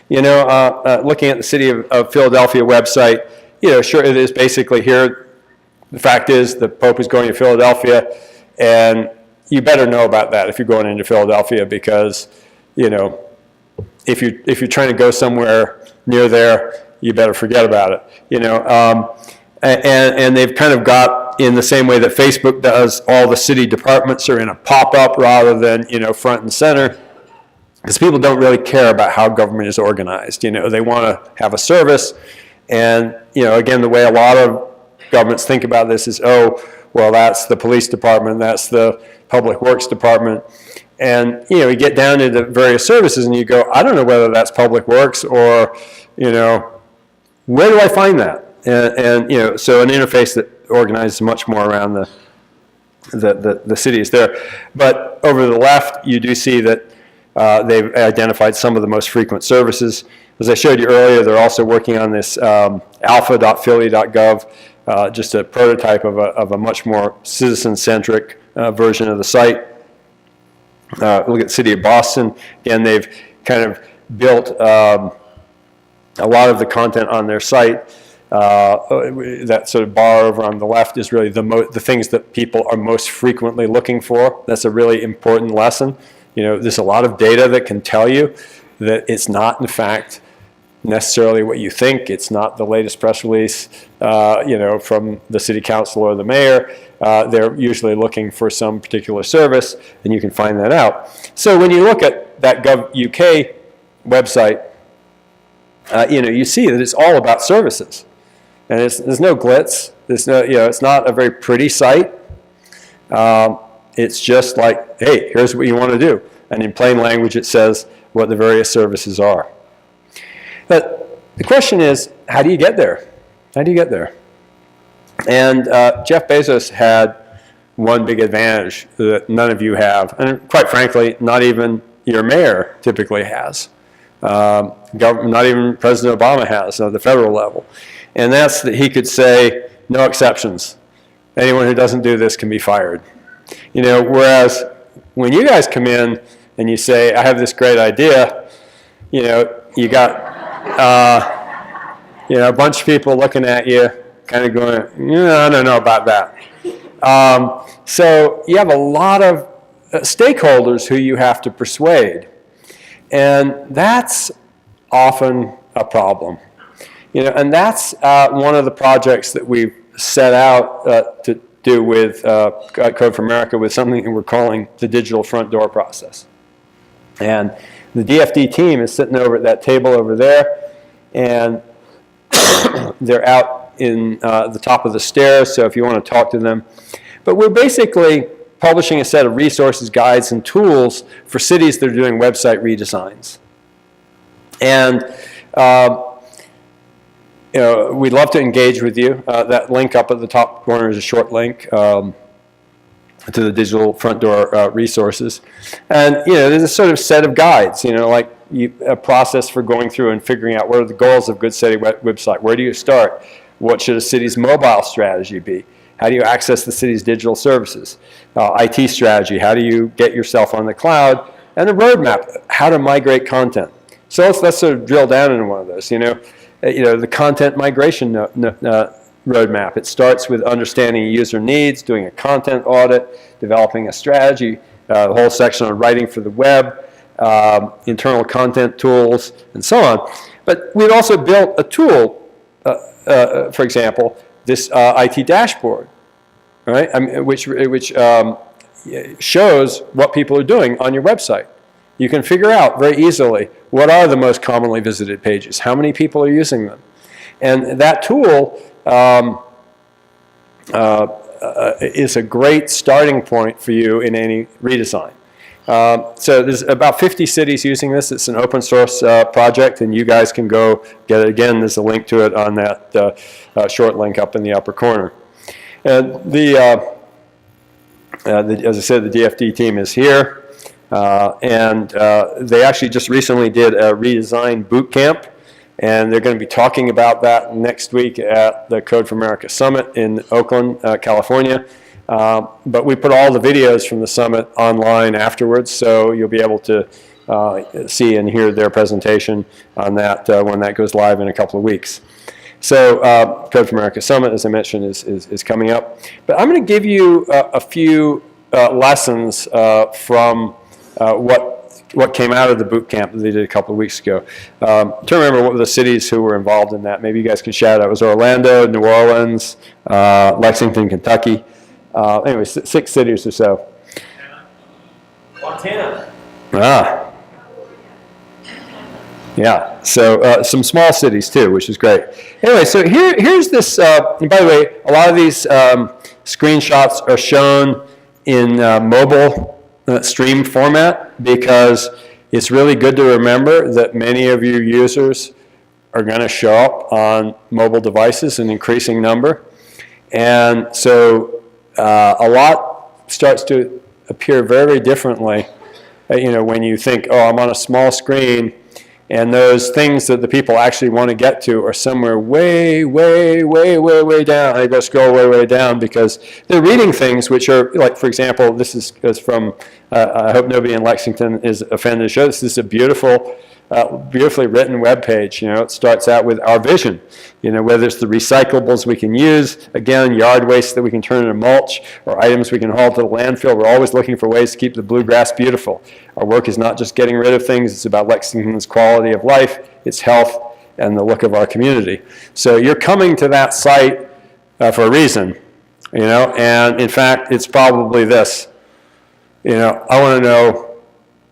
Looking at the City of Philadelphia website, sure, it is basically here. The fact is the Pope is going to Philadelphia, and you better know about that if you're going into Philadelphia, because, if you're trying to go somewhere near there, you better forget about it. And they've kind of got, in the same way that Facebook does, all the city departments are in a pop-up rather than, front and center, because people don't really care about how government is organized. They want to have a service, And, again, the way a lot of governments think about this is, oh, well, that's the police department, that's the public works department. And, you get down into various services and you go, I don't know whether that's public works or, where do I find that? And so an interface that organizes much more around the cities there. But over the left, you do see that they've identified some of the most frequent services. As I showed you earlier, they're also working on this alpha.philly.gov, just a prototype of a much more citizen-centric version of the site. Look at the city of Boston. Again, they've kind of built a lot of the content on their site. That sort of bar over on the left is really the things that people are most frequently looking for. That's a really important lesson. There's a lot of data that can tell you that it's not, in fact, necessarily what you think. It's not the latest press release, from the city council or the mayor. They're usually looking for some particular service, and you can find that out. So when you look at that Gov.uk website, you see that it's all about services. And there's no glitz. There's no, it's not a very pretty site. It's just like, hey, here's what you want to do. And in plain language, it says what the various services are. But the question is, how do you get there? How do you get there? And Jeff Bezos had one big advantage that none of you have. And quite frankly, not even your mayor typically has. Not even President Obama has at the federal level. And that's that he could say, no exceptions. Anyone who doesn't do this can be fired. Whereas when you guys come in and you say, I have this great idea, you got a bunch of people looking at you, kind of going, I don't know about that. So you have a lot of stakeholders who you have to persuade. And that's often a problem. And that's one of the projects that we've set out to do with Code for America with something that we're calling the digital front door process. And the DFD team is sitting over at that table over there, and they're out in the top of the stairs, so if you want to talk to them. But we're basically publishing a set of resources, guides, and tools for cities that are doing website redesigns. And we'd love to engage with you. That link up at the top corner is a short link to the digital front door resources. And there's a sort of set of guides, like a process for going through and figuring out what are the goals of Good City website. Where do you start? What should a city's mobile strategy be? How do you access the city's digital services? IT strategy, how do you get yourself on the cloud? And a roadmap, how to migrate content. So let's sort of drill down into one of those. The content migration roadmap. It starts with understanding user needs, doing a content audit, developing a strategy, a whole section on writing for the web, internal content tools, and so on. But we've also built a tool, for example, this IT dashboard, right? Which shows what people are doing on your website. You can figure out very easily what are the most commonly visited pages, how many people are using them. And that tool is a great starting point for you in any redesign. So there's about 50 cities using this. It's an open source project, and you guys can go get it. Again, there's a link to it on that short link up in the upper corner. And as I said, the DFD team is here. And they actually just recently did a redesign boot camp, and they're going to be talking about that next week at the Code for America Summit in Oakland, California. But we put all the videos from the summit online afterwards, so you'll be able to see and hear their presentation on that when that goes live in a couple of weeks. So Code for America Summit, as I mentioned, is coming up. But I'm going to give you a few lessons from what came out of the boot camp that they did a couple of weeks ago. I'm trying to remember what were the cities who were involved in that. Maybe you guys can shout out. It was Orlando, New Orleans, Lexington, Kentucky. Anyway, 6 cities or so. Montana. Ah. Yeah, so some small cities too, which is great. Anyway, so here's this, and by the way, a lot of these screenshots are shown in mobile stream format because it's really good to remember that many of your users are going to show up on mobile devices in increasing number. And so a lot starts to appear very differently, when you think, oh, I'm on a small screen, and those things that the people actually want to get to are somewhere way, way, way, way, way down. They go scroll way, way down because they're reading things which are, like, for example, this is from, I hope nobody in Lexington is offended to show this. This is a beautiful, beautifully written web page. It starts out with our vision. Whether it's the recyclables we can use, again, yard waste that we can turn into mulch, or items we can haul to the landfill. We're always looking for ways to keep the bluegrass beautiful. Our work is not just getting rid of things, it's about Lexington's quality of life, its health, and the look of our community. So you're coming to that site for a reason, and in fact, it's probably this. I want to know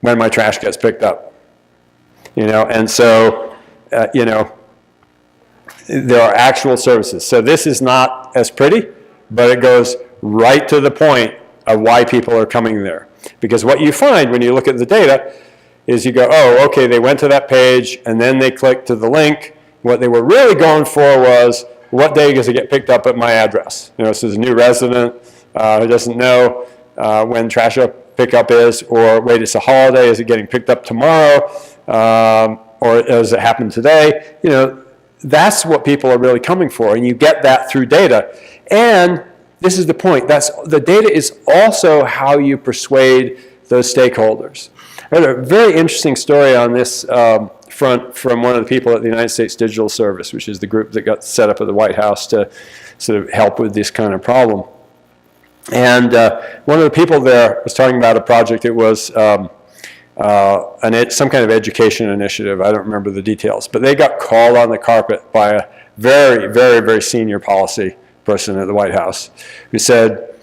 when my trash gets picked up. And so, there are actual services. So this is not as pretty, but it goes right to the point of why people are coming there. Because what you find when you look at the data is you go, oh, okay, they went to that page, and then they clicked to the link. What they were really going for was, what day does it get picked up at my address? This is a new resident who doesn't know when trash pickup is, or wait, it's a holiday, is it getting picked up tomorrow, or does it happen today? That's what people are really coming for, and you get that through data. And this is the point. The data is also how you persuade those stakeholders. I heard a very interesting story on this front from one of the people at the United States Digital Service, which is the group that got set up at the White House to sort of help with this kind of problem. And one of the people there was talking about a project. It was some kind of education initiative. I don't remember the details. But they got called on the carpet by a very, very, very senior policy person at the White House who said,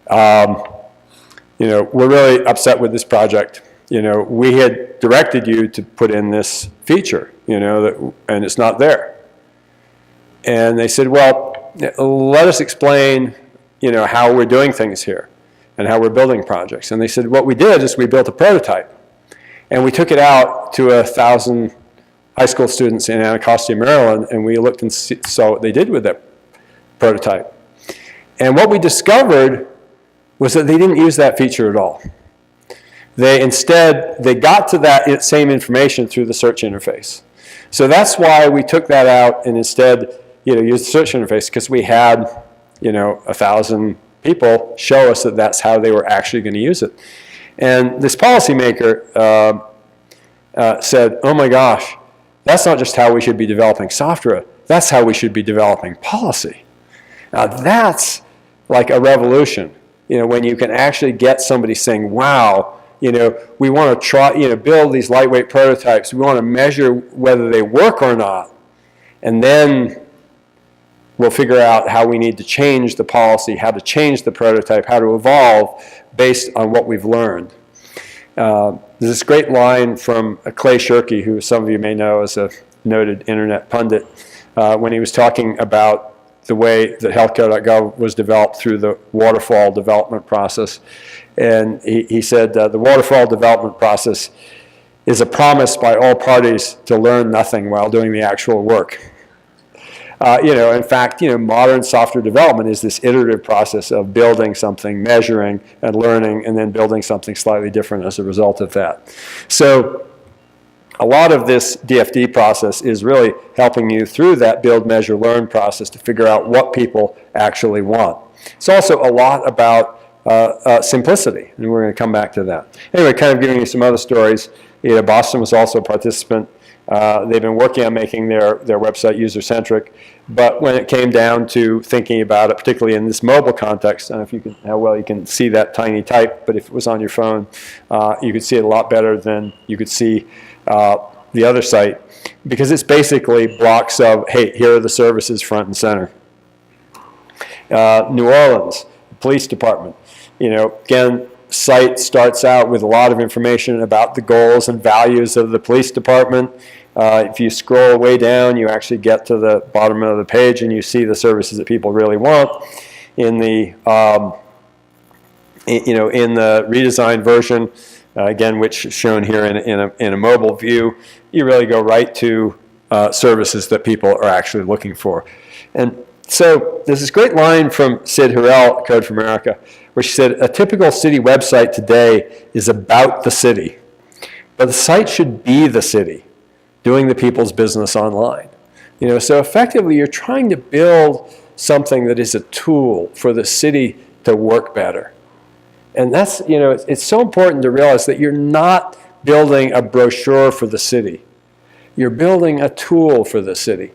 we're really upset with this project. We had directed you to put in this feature, and it's not there. And they said, well, let us explain, how we're doing things here and how we're building projects. And they said, what we did is we built a prototype. And we took it out to 1,000 high school students in Anacostia, Maryland, and we looked and saw what they did with that prototype. And what we discovered was that they didn't use that feature at all. They got to that same information through the search interface. So that's why we took that out and instead, used the search interface, because we had, 1,000 people show us that that's how they were actually going to use it. And this policymaker said, oh my gosh, that's not just how we should be developing software, that's how we should be developing policy. Now that's like a revolution, when you can actually get somebody saying, wow, we want to try, build these lightweight prototypes, we want to measure whether they work or not, and then we'll figure out how we need to change the policy, how to change the prototype, how to evolve based on what we've learned. There's this great line from Clay Shirky, who some of you may know as a noted internet pundit, when he was talking about the way that healthcare.gov was developed through the waterfall development process. And he said, the waterfall development process is a promise by all parties to learn nothing while doing the actual work. In fact, modern software development is this iterative process of building something, measuring and learning, and then building something slightly different as a result of that. So a lot of this DFD process is really helping you through that build, measure, learn process to figure out what people actually want. It's also a lot about simplicity, and we're going to come back to that. Anyway, kind of giving you some other stories. Boston was also a participant. They've been working on making their website user-centric, but when it came down to thinking about it, particularly in this mobile context, I don't know if how well you can see that tiny type, but if it was on your phone, you could see it a lot better than you could see the other site, because it's basically blocks of, hey, here are the services front and center. New Orleans, police department, again, site starts out with a lot of information about the goals and values of the police department, If you scroll way down, you actually get to the bottom of the page and you see the services that people really want. In the in the redesigned version, again, which is shown here in a mobile view, you really go right to services that people are actually looking for. And so there's this great line from Sid Hurrell at Code for America, where she said, a typical city website today is about the city, but the site should be the city, doing the people's business online. So effectively, you're trying to build something that is a tool for the city to work better. And that's, it's so important to realize that you're not building a brochure for the city. You're building a tool for the city.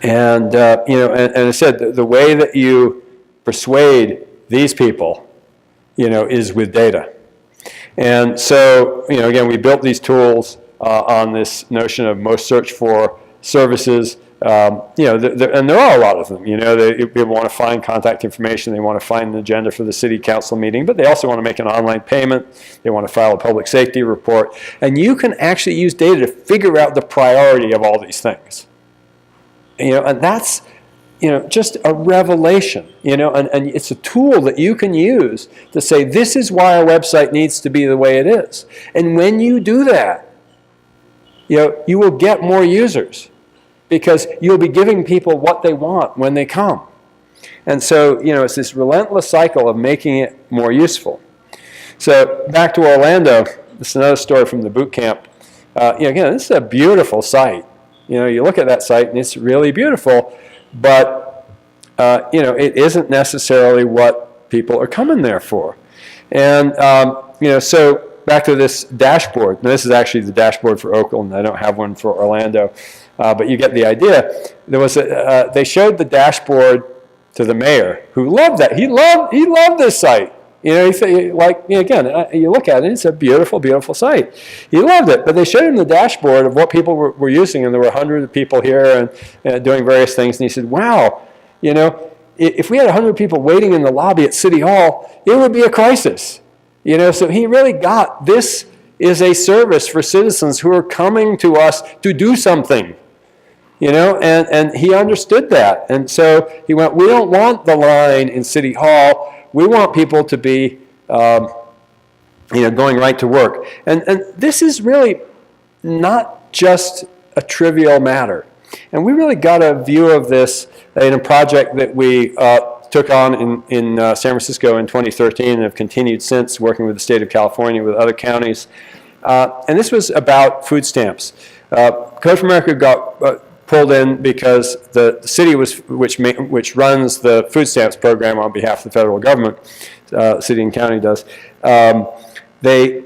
And, and I said, the way that you persuade these people, is with data. And so, again, we built these tools on this notion of most search for services. And there are a lot of them. They want to find contact information. They want to find an agenda for the city council meeting, but they also want to make an online payment. They want to file a public safety report. And you can actually use data to figure out the priority of all these things. And that's, just a revelation, and it's a tool that you can use to say, this is why our website needs to be the way it is. And when you do that, you will get more users because you'll be giving people what they want when they come. And so, it's this relentless cycle of making it more useful. So back to Orlando, this is another story from the boot camp. Again, this is a beautiful site. You look at that site and it's really beautiful, but it isn't necessarily what people are coming there for. And so back to this dashboard. Now, this is actually the dashboard for Oakland. I don't have one for Orlando, but you get the idea. There was they showed the dashboard to the mayor, who loved that. He loved this site. Again, you look at it, it's a beautiful, beautiful site. He loved it, but they showed him the dashboard of what people were using, and there were hundreds of people here and doing various things, and he said, wow, if we had 100 people waiting in the lobby at City Hall, it would be a crisis. So he really got, this is a service for citizens who are coming to us to do something. And he understood that. And so he went, we don't want the line in City Hall. We want people to be, going right to work. And this is really not just a trivial matter. And we really got a view of this in a project that we took on in San Francisco in 2013 and have continued since, working with the state of California, with other counties. And this was about food stamps. Code for America got pulled in because the city which runs the food stamps program on behalf of the federal government, city and county does, they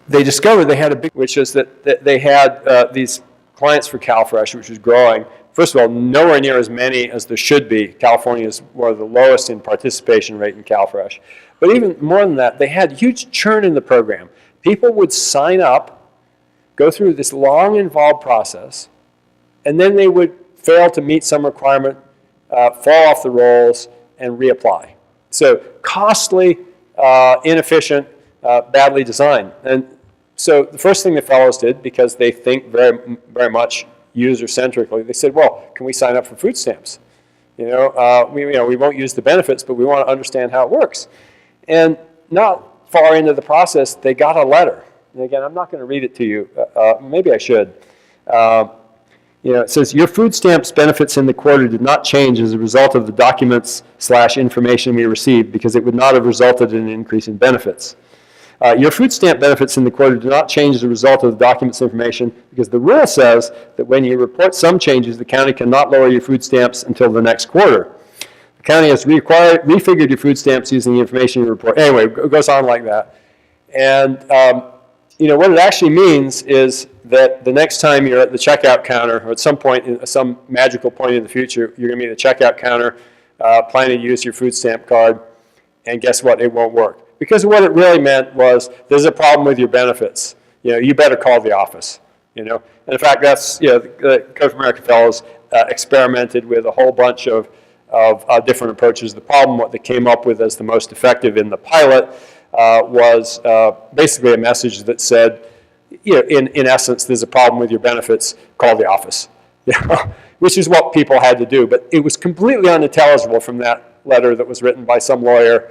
discovered they had a big, which is that they had these clients for CalFresh, which was growing. First of all, nowhere near as many as there should be. California is one of the lowest in participation rate in CalFresh. But even more than that, they had huge churn in the program. People would sign up, go through this long, involved process, and then they would fail to meet some requirement, fall off the rolls, and reapply. So costly, inefficient, badly designed. And so the first thing the fellows did, because they think very, very much user-centrically, they said, well, can we sign up for food stamps? We won't use the benefits, but we want to understand how it works. And not far into the process, they got a letter. And again, I'm not going to read it to you. Maybe I should. It says, your food stamps benefits in the quarter did not change as a result of the documents/information we received, because it would not have resulted in an increase in benefits. Your food stamp benefits in the quarter do not change as a result of the documents information, because the rule says that when you report some changes, the county cannot lower your food stamps until the next quarter. The county has refigured your food stamps using the information you report. Anyway, it goes on like that. And what it actually means is that the next time you're at the checkout counter, or at some point, some magical point in the future, you're going to be at the checkout counter, planning to use your food stamp card, and guess what? It won't work. Because what it really meant was, there's a problem with your benefits. You better call the office. And in fact, that's, the Code for America fellows experimented with a whole bunch of different approaches. The problem, what they came up with as the most effective in the pilot, was basically a message that said, in essence, there's a problem with your benefits, call the office, which is what people had to do. But it was completely unintelligible from that letter that was written by some lawyer,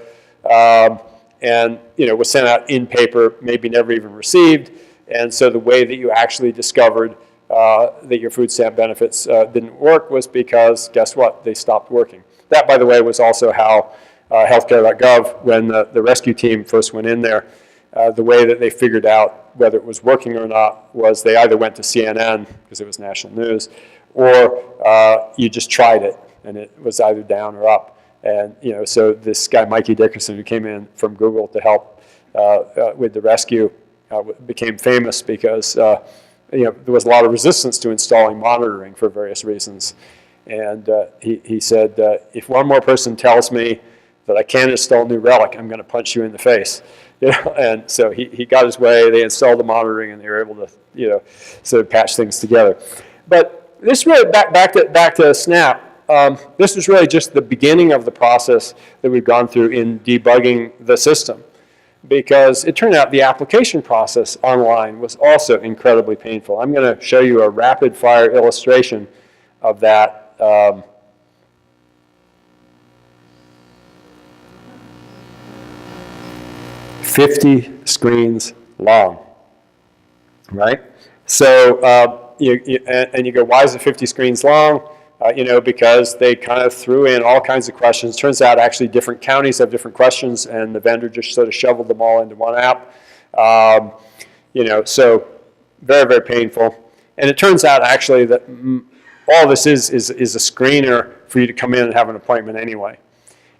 and was sent out in paper, maybe never even received. And so the way that you actually discovered that your food stamp benefits didn't work was because, guess what, they stopped working. That, by the way, was also how healthcare.gov, when the rescue team first went in there, the way that they figured out whether it was working or not was they either went to CNN, because it was national news, or you just tried it, and it was either down or up. And so this guy, Mikey Dickerson, who came in from Google to help with the rescue, became famous because there was a lot of resistance to installing monitoring for various reasons. And he said, if one more person tells me that I can't install New Relic, I'm going to punch you in the face. And so he got his way. They installed the monitoring, and they were able to sort of patch things together. But this really back to Snap. This was really just the beginning of the process that we've gone through in debugging the system, because it turned out the application process online was also incredibly painful. I'm going to show you a rapid-fire illustration of that. 50 screens long, right? So you go, why is it 50 screens long? Because they kind of threw in all kinds of questions. Turns out actually different counties have different questions, and the vendor just sort of shoveled them all into one app. So very, very painful. And it turns out actually that all this is a screener for you to come in and have an appointment anyway.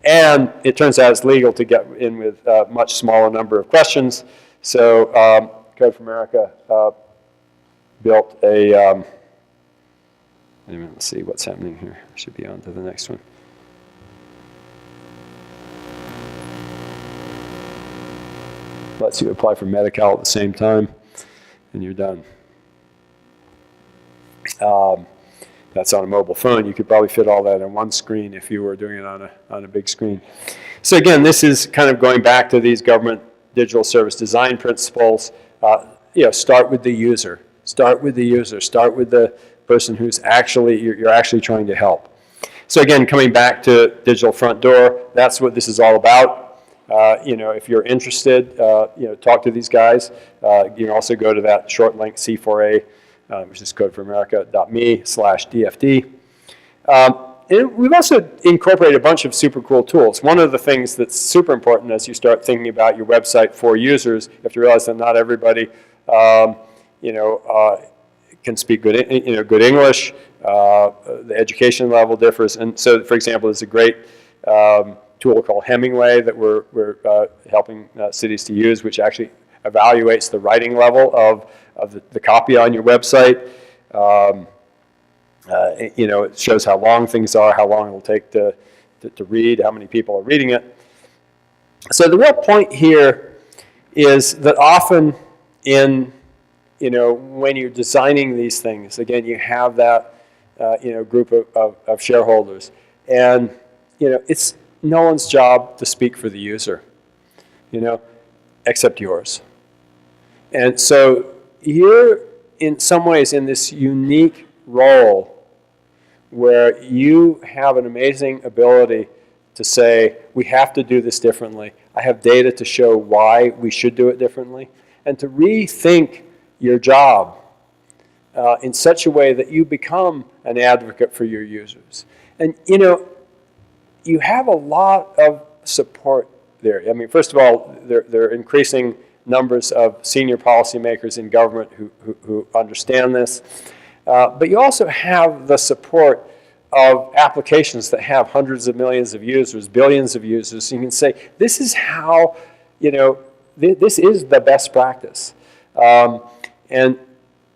And it turns out it's legal to get in with a much smaller number of questions. So Code for America built a, let's see what's happening here. I should be on to the next one. Lets you apply for Medi-Cal at the same time, and you're done. That's on a mobile phone. You could probably fit all that on one screen if you were doing it on a big screen. So again, this is kind of going back to these government digital service design principles. Start with the user. Start with the user. Start with the person who's you're actually trying to help. So again, coming back to Digital Front Door, that's what this is all about. If you're interested, talk to these guys. You can also go to that short link, C4A, which is codeforamerica.me/DFD. And we've also incorporated a bunch of super cool tools. One of the things that's super important as you start thinking about your website for users, you have to realize that not everybody, can speak good English. The education level differs, and so, for example, there's a great tool called Hemingway that we're helping cities to use, which actually evaluates the writing level of the copy on your website. It shows how long things are, how long it will take to read, how many people are reading it. So the real point here is that often when you're designing these things, again, you have that group of shareholders, and it's no one's job to speak for the user, except yours. And so you're in some ways in this unique role where you have an amazing ability to say, we have to do this differently. I have data to show why we should do it differently, and to rethink your job in such a way that you become an advocate for your users. And you have a lot of support there. I mean, first of all, there are increasing numbers of senior policymakers in government who understand this. But you also have the support of applications that have hundreds of millions of users, billions of users. So you can say, this is how, this is the best practice. And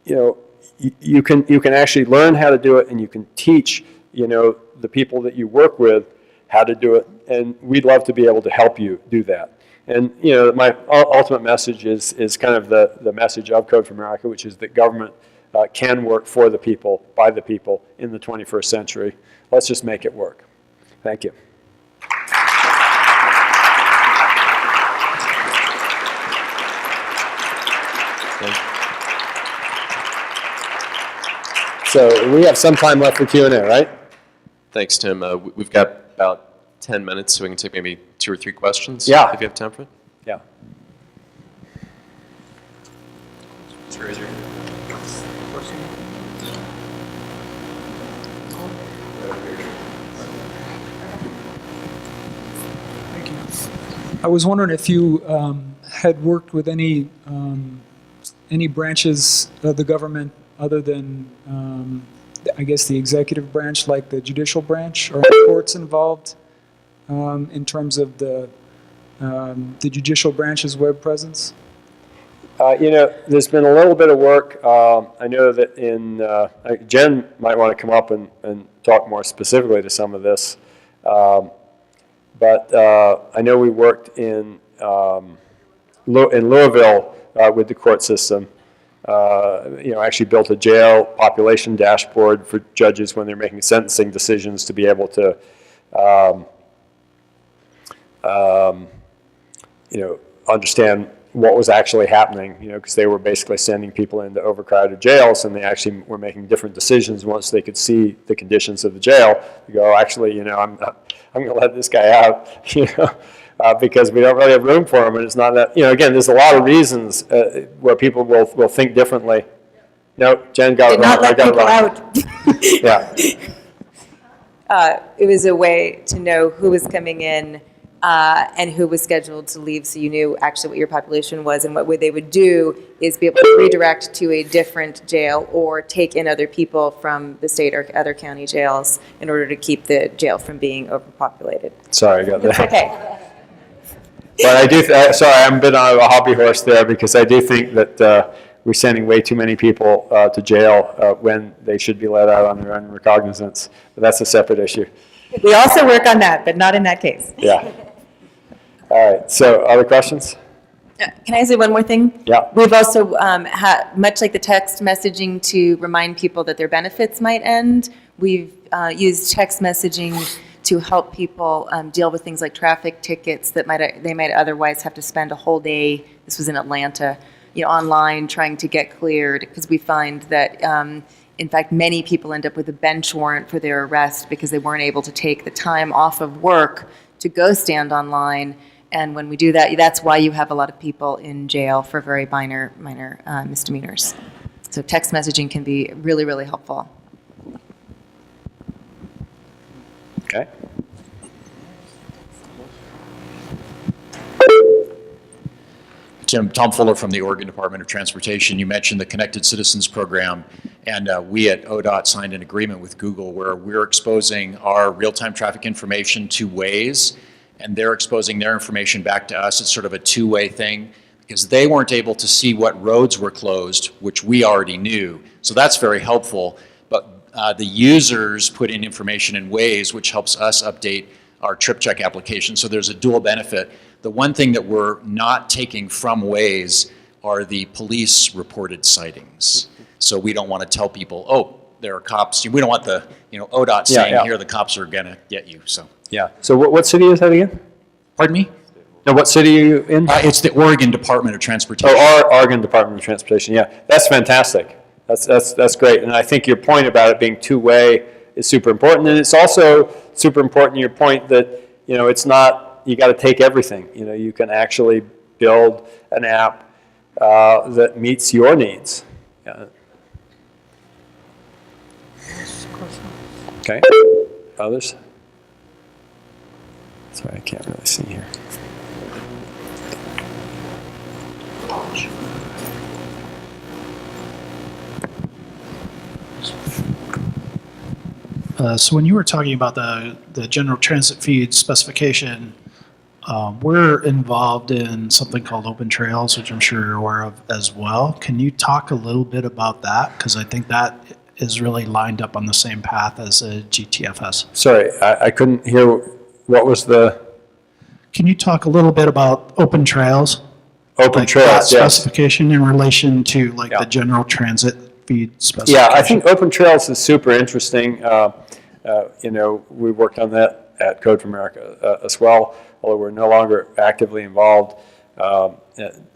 you can actually learn how to do it, and you can teach the people that you work with how to do it, and we'd love to be able to help you do that. And my ultimate message is kind of the message of Code for America, which is that government can work for the people, by the people, in the 21st century. Let's just make it work. Thank you. Thank you. So we have some time left for Q&A, right? Thanks, Tim. We've got about 10 minutes, so we can take maybe 2 or 3 questions. Yeah. If you have time for it. Yeah. Just raise your hand. Thank you. I was wondering if you had worked with any branches of the government other than, I guess, the executive branch, like the judicial branch, or courts involved in terms of the judicial branch's web presence? There's been a little bit of work. I know that Jen might want to come up and talk more specifically to some of this. But I know we worked in Louisville with the court system. Actually built a jail population dashboard for judges when they're making sentencing decisions to be able to, understand what was actually happening, because they were basically sending people into overcrowded jails, and they actually were making different decisions once they could see the conditions of the jail. You go, actually, I'm going to let this guy out, because we don't really have room for him, and it's not that, again, there's a lot of reasons where people will think differently. No, Jen got it wrong. Did not let people out. Yeah. It was a way to know who was coming in and who was scheduled to leave, so you knew actually what your population was. And what they would do is be able to redirect to a different jail or take in other people from the state or other county jails in order to keep the jail from being overpopulated. Sorry, I got that. It's okay. But I do, sorry, I'm a bit on a hobby horse there, because I do think that we're sending way too many people to jail when they should be let out on their own recognizance. But that's a separate issue. We also work on that, but not in that case. Yeah. All right, so other questions? Can I say one more thing? Yeah. We've also had, much like the text messaging to remind people that their benefits might end, we've used text messaging to help people deal with things like traffic tickets that they might otherwise have to spend a whole day, this was in Atlanta, online trying to get cleared, because we find that in fact many people end up with a bench warrant for their arrest because they weren't able to take the time off of work to go stand online. And when we do that, that's why you have a lot of people in jail for very minor misdemeanors. So text messaging can be really, really helpful. Okay. Tom Fuller from the Oregon Department of Transportation. You mentioned the Connected Citizens Program, and we at ODOT signed an agreement with Google where we're exposing our real-time traffic information to Waze, and they're exposing their information back to us. It's sort of a two-way thing, because they weren't able to see what roads were closed, which we already knew. So that's very helpful. But the users put in information in Waze, which helps us update our trip check application. So there's a dual benefit. The one thing that we're not taking from Waze are the police reported sightings. So we don't want to tell people, oh, there are cops. We don't want the, ODOT saying, here, the cops are going to get you. So. Yeah. So what city is that again? Pardon me? No, what city are you in? It's the Oregon Department of Transportation. Oh, Oregon Department of Transportation. Yeah, that's fantastic. That's great. And I think your point about it being two-way is super important. And it's also super important, your point that, it's not, you got to take everything. You can actually build an app that meets your needs. Yeah. Okay. Others? Sorry, I can't really see here. So when you were talking about the general transit feed specification, we're involved in something called Open Trails, which I'm sure you're aware of as well. Can you talk a little bit about that? Because I think that is really lined up on the same path as a GTFS. Sorry, I couldn't hear. What was the? Can you talk a little bit about Open Trails? Open Trails, yes. Specification in relation to the general transit feed specification. Yeah, I think Open Trails is super interesting. We worked on that at Code for America as well, although we're no longer actively involved.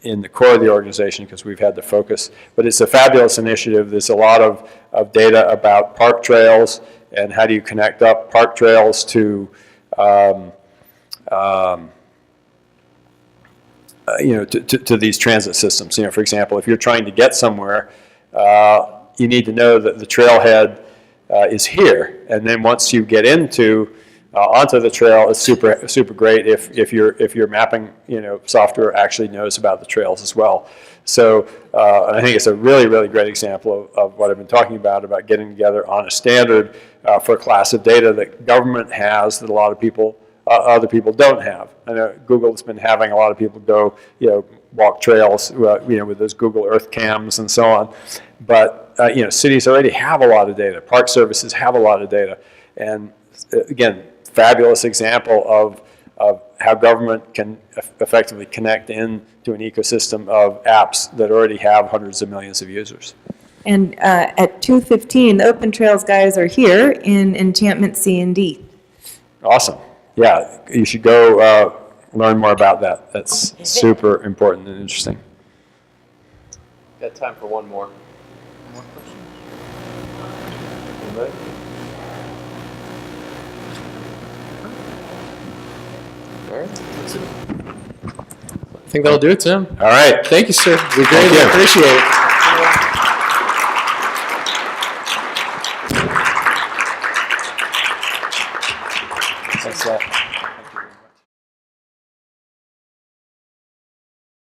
in the core of the organization because we've had the focus. But it's a fabulous initiative. There's a lot of data about park trails and how do you connect up park trails to to these transit systems. For example, if you're trying to get somewhere, you need to know that the trailhead is here, and then once you get onto the trail, it's super great if your mapping software actually knows about the trails as well. So I think it's a really great example of what I've been talking about getting together on a standard for a class of data that government has that a lot of people other people don't have. I know Google's been having a lot of people go walk trails with those Google Earth cams and so on, but cities already have a lot of data. Park services have a lot of data, and again, fabulous example of how government can effectively connect into an ecosystem of apps that already have hundreds of millions of users. And at 2:15, the Open Trails guys are here in Enchantment C and D. Awesome. Yeah, you should go learn more about that. That's super important and interesting. Got time for one more. More question? All right. That's it. I think that'll do it, Tim. All right. Thank you, sir. We greatly appreciate it. Thanks a lot.